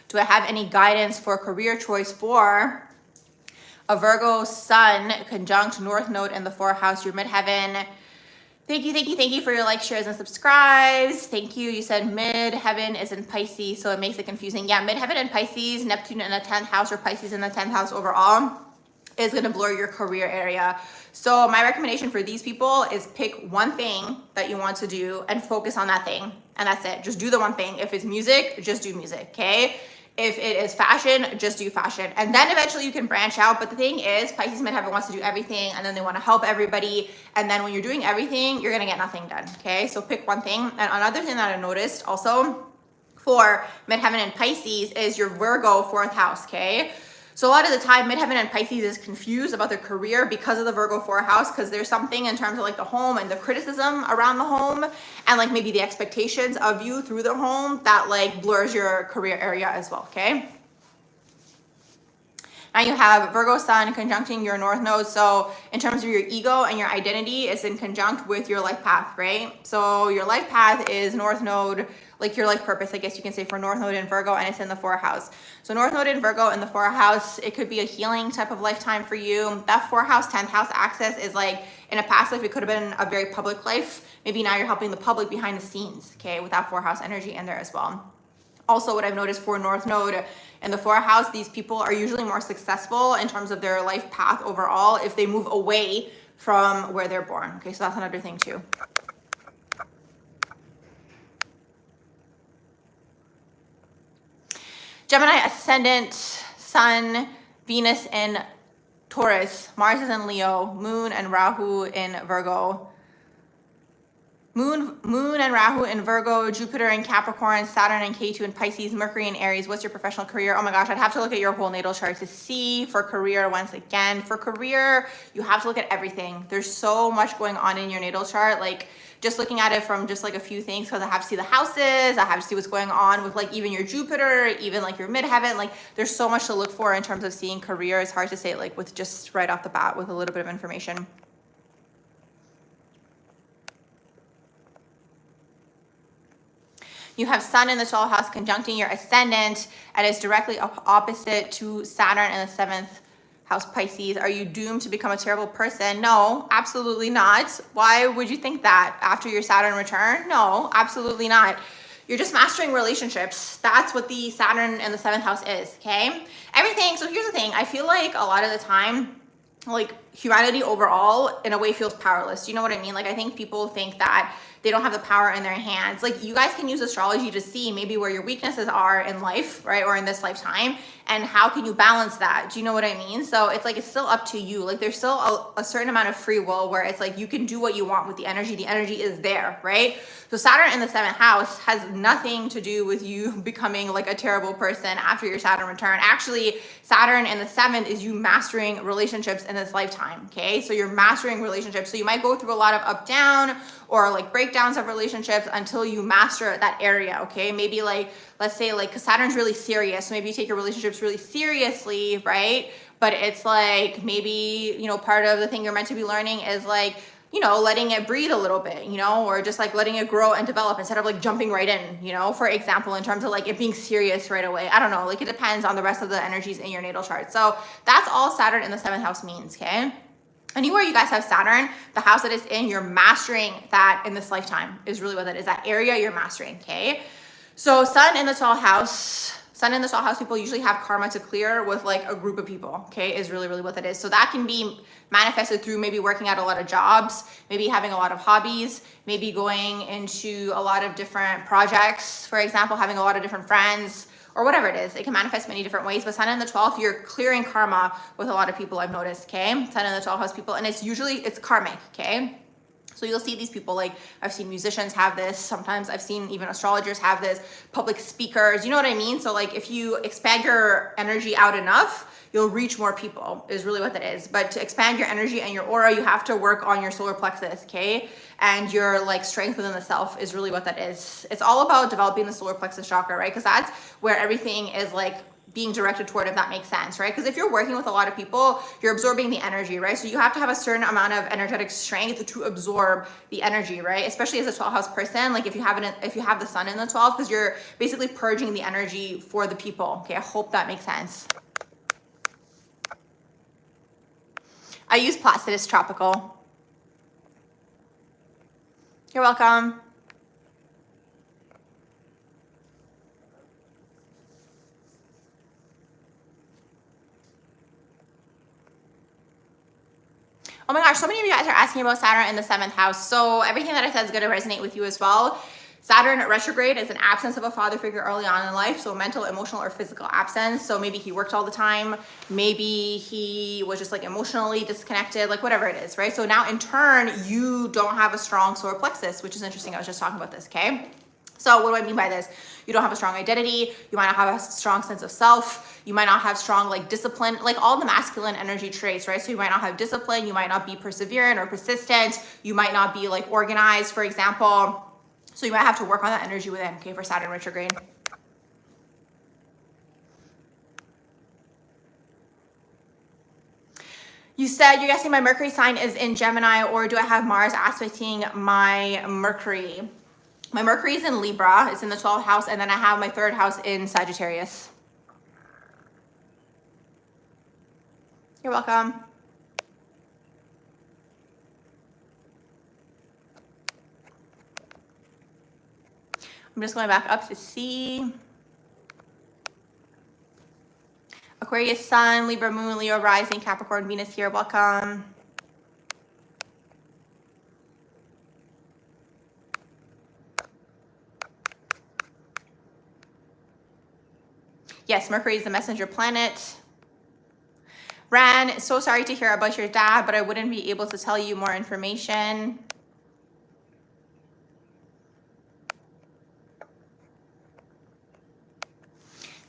Do I have any guidance for career choice for a Virgo sun conjunct North Node in the 4th house, your midheaven? Thank you for your likes, shares, and subscribes. Thank you. You said midheaven is in Pisces, so it makes it confusing. Yeah, midheaven in Pisces, Neptune in the 10th house, or Pisces in the 10th house overall is going to blur your career area. So my recommendation for these people is pick one thing that you want to do and focus on that thing. And that's it. Just do the one thing. If it's music, just do music, okay? If it is fashion, just do fashion. And then eventually you can branch out. But the thing is, Pisces midheaven wants to do everything, and then they want to help everybody. And then when you're doing everything, you're going to get nothing done, okay? So pick one thing. And another thing that I noticed also for midheaven and Pisces is your Virgo 4th house, okay? So a lot of the time, midheaven and Pisces is confused about their career because of the Virgo 4th house, because there's something in terms of like the home and the criticism around the home and like maybe the expectations of you through the home that like blurs your career area as well, okay? Now you have Virgo sun conjuncting your North Node. So in terms of your ego and your identity, it's in conjunct with your life path, right? So your life path is North Node, like your life purpose, I guess you can say, for North Node in Virgo, and it's in the 4th house. So North Node in Virgo in the 4th house, it could be a healing type of lifetime for you. That 4th house, 10th house axis is like in a past life, it could have been a very public life. Maybe now you're helping the public behind the scenes, okay, with that 4th house energy in there as well. Also, what I've noticed for North Node in the 4th house, these people are usually more successful in terms of their life path overall if they move away from where they're born. Okay, so that's another thing too. Gemini ascendant, Sun, Venus in Taurus, Mars is in Leo, Moon and Rahu in Virgo. Moon and Rahu in Virgo, Jupiter in Capricorn, Saturn and K2 in Pisces, Mercury in Aries. What's your professional career? Oh my gosh, I'd have to look at your whole natal chart to see. For career, once again, for career, you have to look at everything. There's so much going on in your natal chart. Like just looking at it from just like a few things, because I have to see the houses, I have to see what's going on with like even your Jupiter, even like your midheaven. Like there's so much to look for in terms of seeing career. It's hard to say like with just right off the bat with a little bit of information. You have Sun in the 12th house conjuncting your ascendant, and it's directly opposite to Saturn in the 7th house Pisces. Are you doomed to become a terrible person? No, absolutely not. Why would you think that after your Saturn return? No, absolutely not. You're just mastering relationships. That's what the Saturn in the 7th house is, okay? Everything, so here's the thing. I feel like a lot of the time, like humanity overall in a way feels powerless. Do you know what I mean? Like I think people think that they don't have the power in their hands. Like you guys can use astrology to see maybe where your weaknesses are in life, right? Or in this lifetime, and how can you balance that? Do you know what I mean? So it's like, it's still up to you. Like there's still a certain amount of free will where it's like, you can do what you want with the energy. The energy is there, right? So Saturn in the 7th house has nothing to do with you becoming like a terrible person after your Saturn return. Actually, Saturn in the 7th is you mastering relationships in this lifetime, okay? So you're mastering relationships. So you might go through a lot of up, down, or like breakdowns of relationships until you master that area, okay? Maybe like, let's say like, cause Saturn's really serious. So maybe you take your relationships really seriously, right? But it's like, maybe, you know, part of the thing you're meant to be learning is like, you know, letting it breathe a little bit, you know, or just like letting it grow and develop instead of like jumping right in, you know, for example, in terms of like it being serious right away. I don't know, like it depends on the rest of the energies in your natal chart. So that's all Saturn in the 7th house means, okay? Anywhere you guys have Saturn, the house that it's in, you're mastering that in this lifetime is really what that is, that area you're mastering, okay? So Sun in the 12th house, people usually have karma to clear with like a group of people, okay, is really, really what that is. So that can be manifested through maybe working at a lot of jobs, maybe having a lot of hobbies, maybe going into a lot of different projects, for example, having a lot of different friends, or whatever it is. It can manifest many different ways, but Sun in the 12th, you're clearing karma with a lot of people, I've noticed, okay? Sun in the 12th house people, and it's karmic, okay? So you'll see these people, like I've seen musicians have this, sometimes I've seen even astrologers have this, public speakers, you know what I mean? So like if you expand your energy out enough, you'll reach more people is really what that is. But to expand your energy and your aura, you have to work on your solar plexus, okay? And your like strength within the self is really what that is. It's all about developing the solar plexus chakra, right? Because that's where everything is like being directed toward, if that makes sense, right? Because if you're working with a lot of people, you're absorbing the energy, right? So you have to have a certain amount of energetic strength to absorb the energy, right? Especially as a 12th house person, like if you have the Sun in the 12th, because you're basically purging the energy for the people, okay? I hope that makes sense. I use Placidus Tropical. You're welcome. Oh my gosh, so many of you guys are asking about Saturn in the 7th house. So everything that I said is going to resonate with you as well. Saturn retrograde is an absence of a father figure early on in life. So mental, emotional, or physical absence. So maybe he worked all the time. Maybe he was just like emotionally disconnected, like whatever it is, right? So now in turn, you don't have a strong solar plexus, which is interesting. I was just talking about this, okay? So what do I mean by this? You don't have a strong identity. You might not have a strong sense of self. You might not have strong like discipline, like all the masculine energy traits, right? So you might not have discipline. You might not be perseverant or persistent. You might not be like organized, for example. So you might have to work on that energy within, okay, for Saturn retrograde. You said you're guessing my Mercury sign is in Gemini, or do I have Mars aspecting my Mercury? My Mercury is in Libra, it's in the 12th house, and then I have my 3rd house in Sagittarius. You're welcome. I'm just going back up to see. Aquarius Sun, Libra Moon, Leo Rising, Capricorn Venus here, welcome. Yes, Mercury is the messenger planet. Ran, so sorry to hear about your dad, but I wouldn't be able to tell you more information.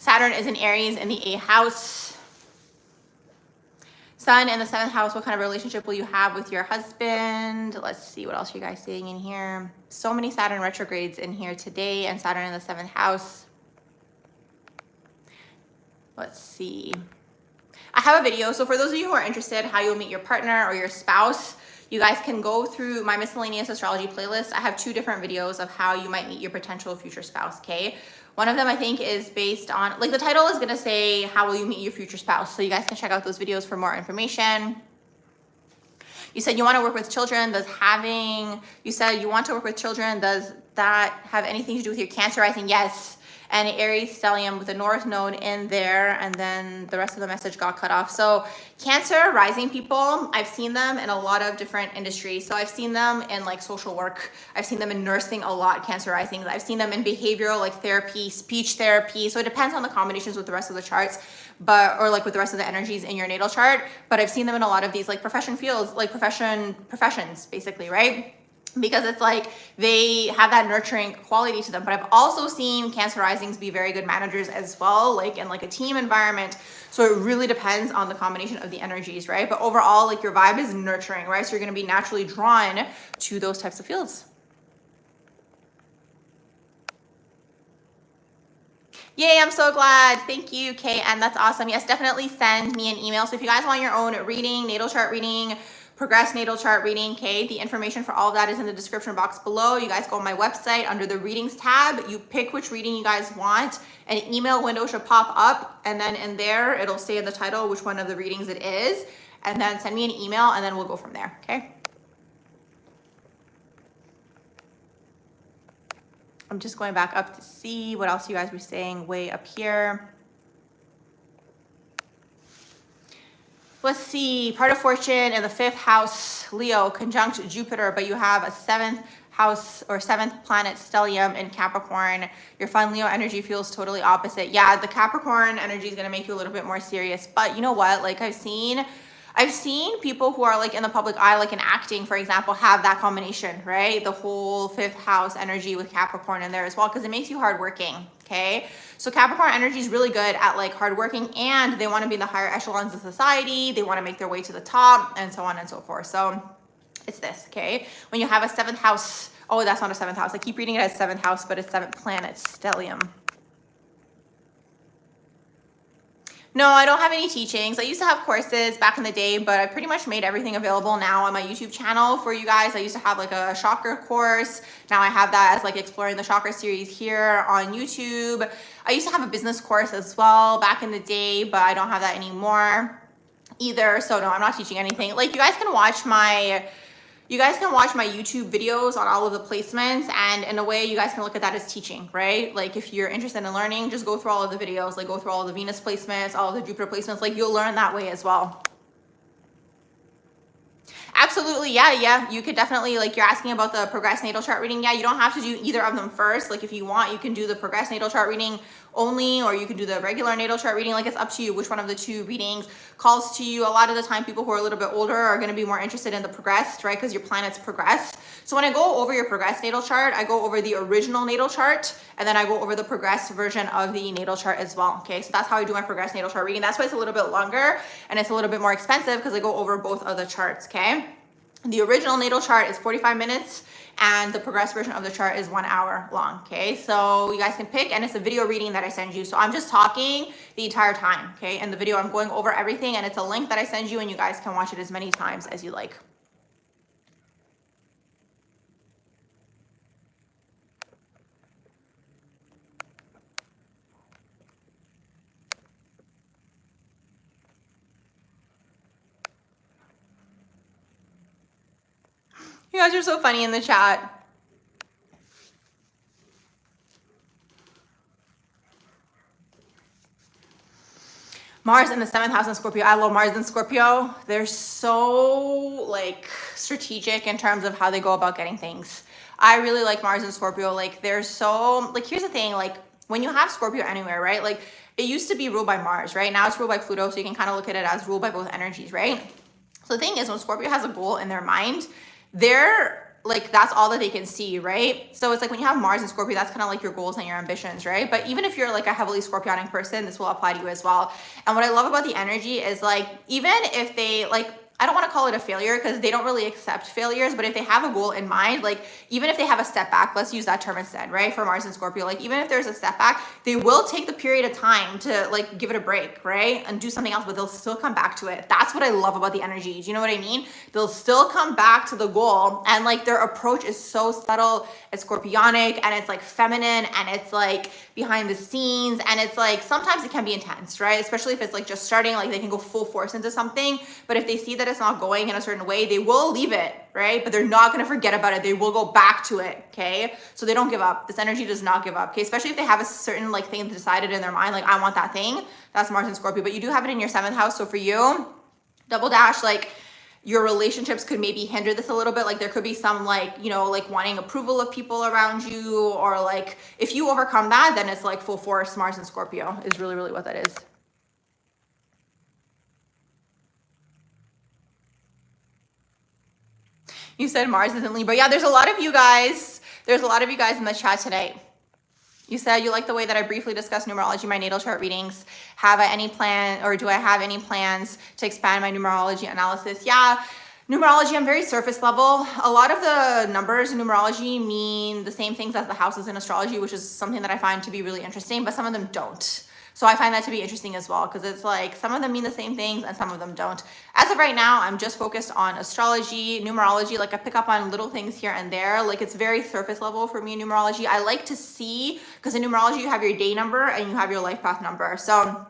Saturn is in Aries in the 8th house. Sun in the 7th house. What kind of relationship will you have with your husband? Let's see what else you guys saying in here. So many Saturn retrogrades in here today, and Saturn in the 7th house. Let's see. I have a video. So for those of you who are interested how you'll meet your partner or your spouse, you guys can go through my miscellaneous astrology playlist. I have 2 different videos of how you might meet your potential future spouse, okay? One of them I think is based on, like the title is gonna say, how will you meet your future spouse? So you guys can check out those videos for more information. You said you wanna work with children. You said you want to work with children. Does that have anything to do with your Cancer rising? Yes. And Aries stellium with the North Node in there, and then the rest of the message got cut off. So Cancer rising people, I've seen them in a lot of different industries. So I've seen them in like social work. I've seen them in nursing a lot, Cancer rising. I've seen them in behavioral like therapy, speech therapy. So it depends on the combinations with the rest of the charts, or like with the rest of the energies in your natal chart. But I've seen them in a lot of these like profession fields, like professions basically, right? Because it's like they have that nurturing quality to them. But I've also seen Cancer risings be very good managers as well, like in like a team environment. So it really depends on the combination of the energies, right? But overall, like your vibe is nurturing, right? So you're going to be naturally drawn to those types of fields. Yay, I'm so glad. Thank you, Kay. And that's awesome. Yes, definitely send me an email. So if you guys want your own reading, natal chart reading, progress natal chart reading, okay, the information for all of that is in the description box below. You guys go on my website under the readings tab, you pick which reading you guys want, an email window should pop up, and then in there it'll say in the title which one of the readings it is, and then send me an email and then we'll go from there, okay? I'm just going back up to see what else you guys were saying way up here. Let's see, part of fortune in the 5th house, Leo, conjunct Jupiter, but you have a 7th house or 7th planet stellium in Capricorn. Your fun Leo energy feels totally opposite. Yeah, the Capricorn energy is going to make you a little bit more serious, but you know what? Like I've seen people who are like in the public eye, like in acting, for example, have that combination, right? The whole 5th house energy with Capricorn in there as well, because it makes you hardworking, okay? So Capricorn energy is really good at like hardworking, and they want to be in the higher echelons of society. They want to make their way to the top and so on and so forth. So it's this, okay? When you have a 7th house, oh, that's not a 7th house. I keep reading it as 7th house, but it's 7th planet stellium. No, I don't have any teachings. I used to have courses back in the day, but I pretty much made everything available now on my YouTube channel for you guys. I used to have like a chakra course. Now I have that as like exploring the chakra series here on YouTube. I used to have a business course as well back in the day, but I don't have that anymore either. So no, I'm not teaching anything. Like you guys can watch my YouTube videos on all of the placements, and in a way you guys can look at that as teaching, right? Like if you're interested in learning, just go through all of the videos, like go through all of the Venus placements, all of the Jupiter placements, like you'll learn that way as well. Absolutely, yeah. You could definitely, like you're asking about the progress natal chart reading. Yeah, you don't have to do either of them first. Like if you want, you can do the progress natal chart reading only, or you can do the regular natal chart reading. Like it's up to you which one of the 2 readings calls to you. A lot of the time people who are a little bit older are going to be more interested in the progressed, right? Because your planets progress. So when I go over your progressed natal chart, I go over the original natal chart, and then I go over the progressed version of the natal chart as well. Okay, so that's how I do my progressed natal chart reading. That's why it's a little bit longer and it's a little bit more expensive, because I go over both of the charts. Okay, the original natal chart is 45 minutes and the progressed version of the chart is 1 hour long. Okay, so you guys can pick, and it's a video reading that I send you. So I'm just talking the entire time. Okay, in the video I'm going over everything, and it's a link that I send you, and you guys can watch it as many times as you like. You guys are so funny in the chat. Mars in the 7th house in Scorpio. I love Mars in Scorpio. They're so like strategic in terms of how they go about getting things. I really like Mars in Scorpio. Like they're so, like here's the thing, like when you have Scorpio anywhere, right? Like it used to be ruled by Mars, right? Now it's ruled by Pluto. So you can kind of look at it as ruled by both energies, right? So the thing is, when Scorpio has a goal in their mind, they're like that's all that they can see, right? So it's like when you have Mars and Scorpio, that's kind of like your goals and your ambitions, right? But even if you're like a heavily Scorpionic person, this will apply to you as well. And what I love about the energy is like, even if they like, I don't want to call it a failure because they don't really accept failures, but if they have a goal in mind, like even if they have a setback, let's use that term instead, right? For Mars and Scorpio, like even if there's a setback, they will take the period of time to like give it a break, right? And do something else, but they'll still come back to it. That's what I love about the energy. Do you know what I mean? They'll still come back to the goal, and like their approach is so subtle. It's Scorpionic, and it's like feminine, and it's like behind the scenes, and it's like sometimes it can be intense, right? Especially if it's like just starting, like they can go full force into something, but if they see that it's not going in a certain way, they will leave it, right? But they're not going to forget about it. They will go back to it, okay? So they don't give up. This energy does not give up, okay? Especially if they have a certain like thing decided in their mind, like I want that thing. That's Mars and Scorpio, but you do have it in your 7th house. So for you, double dash, like your relationships could maybe hinder this a little bit. Like there could be some like, you know, like wanting approval of people around you, or like if you overcome that, then it's like full force Mars and Scorpio is really, really what that is. You said Mars is in Libra. Yeah, there's a lot of you guys. There's a lot of you guys in the chat tonight. You said you like the way that I briefly discussed numerology, my natal chart readings. Have I any plan, or do I have any plans to expand my numerology analysis? Yeah, numerology, I'm very surface level. A lot of the numbers in numerology mean the same things as the houses in astrology, which is something that I find to be really interesting, but some of them don't. So I find that to be interesting as well, because it's like some of them mean the same things and some of them don't. As of right now, I'm just focused on astrology, numerology. Like I pick up on little things here and there. Like it's very surface level for me in numerology. I like to see, because in numerology you have your day number and you have your life path number. So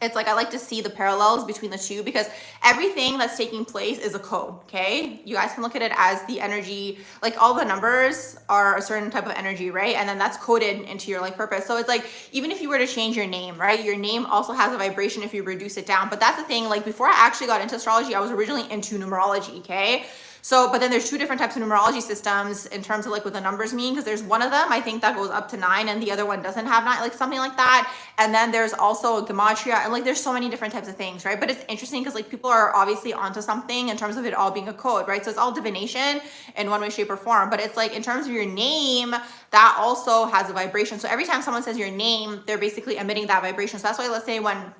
it's like I like to see the parallels between the two, because everything that's taking place is a code, okay? You guys can look at it as the energy, like all the numbers are a certain type of energy, right? And then that's coded into your life purpose. So it's like, even if you were to change your name, right? Your name also has a vibration if you reduce it down. But that's the thing, like before I actually got into astrology, I was originally into numerology, okay? So, but then there's 2 different types of numerology systems in terms of like what the numbers mean, because there's one of them, I think, that goes up to 9 and the other one doesn't have 9, like something like that. And then there's also gematria, and like there's so many different types of things, right? But it's interesting because like people are obviously onto something in terms of it all being a code, right? So it's all divination in one way, shape, or form. But it's like in terms of your name, that also has a vibration. So every time someone says your name, they're basically emitting that vibration. So that's why, let's say when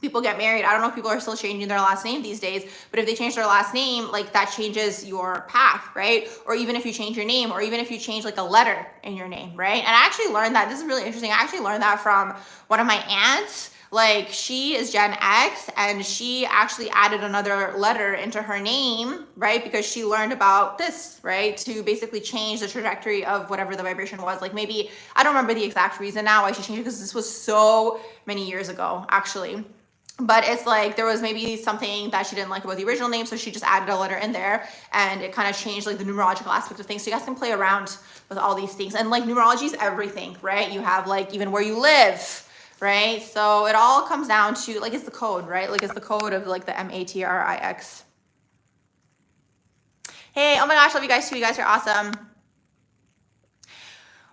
people get married, I don't know if people are still changing their last name these days, but if they change their last name, like that changes your path, right? Or even if you change your name, or even if you change like a letter in your name, right? And I actually learned that, this is really interesting. I actually learned that from one of my aunts. Like she is Gen X, and she actually added another letter into her name, right? Because she learned about this, right? To basically change the trajectory of whatever the vibration was. Like maybe, I don't remember the exact reason now why she changed it, because this was so many years ago, actually. But it's like there was maybe something that she didn't like about the original name, so she just added a letter in there, and it kind of changed like the numerological aspect of things. So you guys can play around with all these things. And like numerology is everything, right? You have like even where you live, right? So it all comes down to like, it's the code, right? Like it's the code of like the MATRIX. Hey, oh my gosh, love you guys too. You guys are awesome.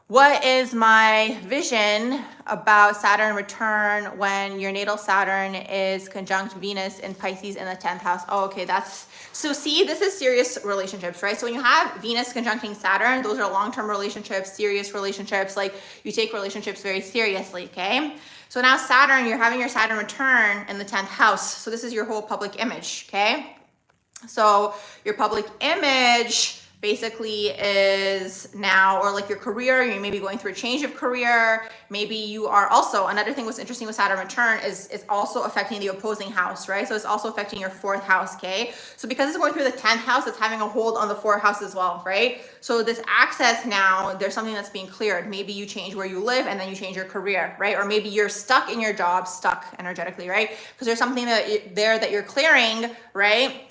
What is my vision about Saturn return when your natal Saturn is conjunct Venus in Pisces in the 10th house? Oh, okay, that's, so see, this is serious relationships, right? So when you have Venus conjuncting Saturn, those are long-term relationships, serious relationships, like you take relationships very seriously, okay? So now Saturn, you're having your Saturn return in the 10th house. So this is your whole public image, okay? So your public image basically is now, or like your career, you may be going through a change of career. Maybe you are also, another thing what's interesting with Saturn return is it's also affecting the opposing house, right? So it's also affecting your 4th house, okay? So because it's going through the 10th house, it's having a hold on the 4th house as well, right? So this access now, there's something that's being cleared. Maybe you change where you live and then you change your career, right? Or maybe you're stuck in your job, stuck energetically, right? Because there's something that you're clearing, right?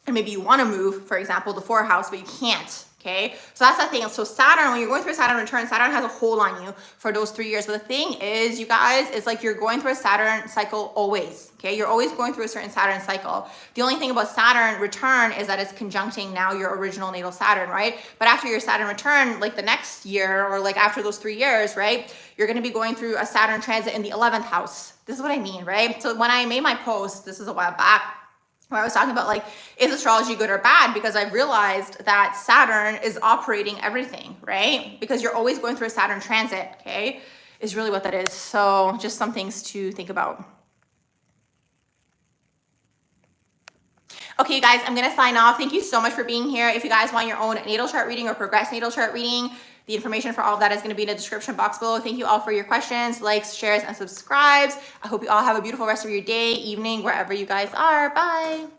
And maybe you want to move, for example, the 4th house, but you can't, okay? So that's the thing. So Saturn, when you're going through a Saturn return, Saturn has a hold on you for those 3 years. But the thing is, you guys, it's like you're going through a Saturn cycle always, okay? You're always going through a certain Saturn cycle. The only thing about Saturn return is that it's conjuncting now your original natal Saturn, right? But after your Saturn return, like the next year, or like after those 3 years, right? You're going to be going through a Saturn transit in the 11th house. This is what I mean, right? So when I made my post, this is a while back, where I was talking about like, is astrology good or bad? Because I realized that Saturn is operating everything, right? Because you're always going through a Saturn transit, okay? Is really what that is. So just some things to think about. Okay, you guys, I'm gonna sign off. Thank you so much for being here. If you guys want your own natal chart reading or progress natal chart reading, the information for all of that is gonna be in the description box below. Thank you all for your questions, likes, shares, and subscribes. I hope you all have a beautiful rest of your day, evening, wherever you guys are. Bye.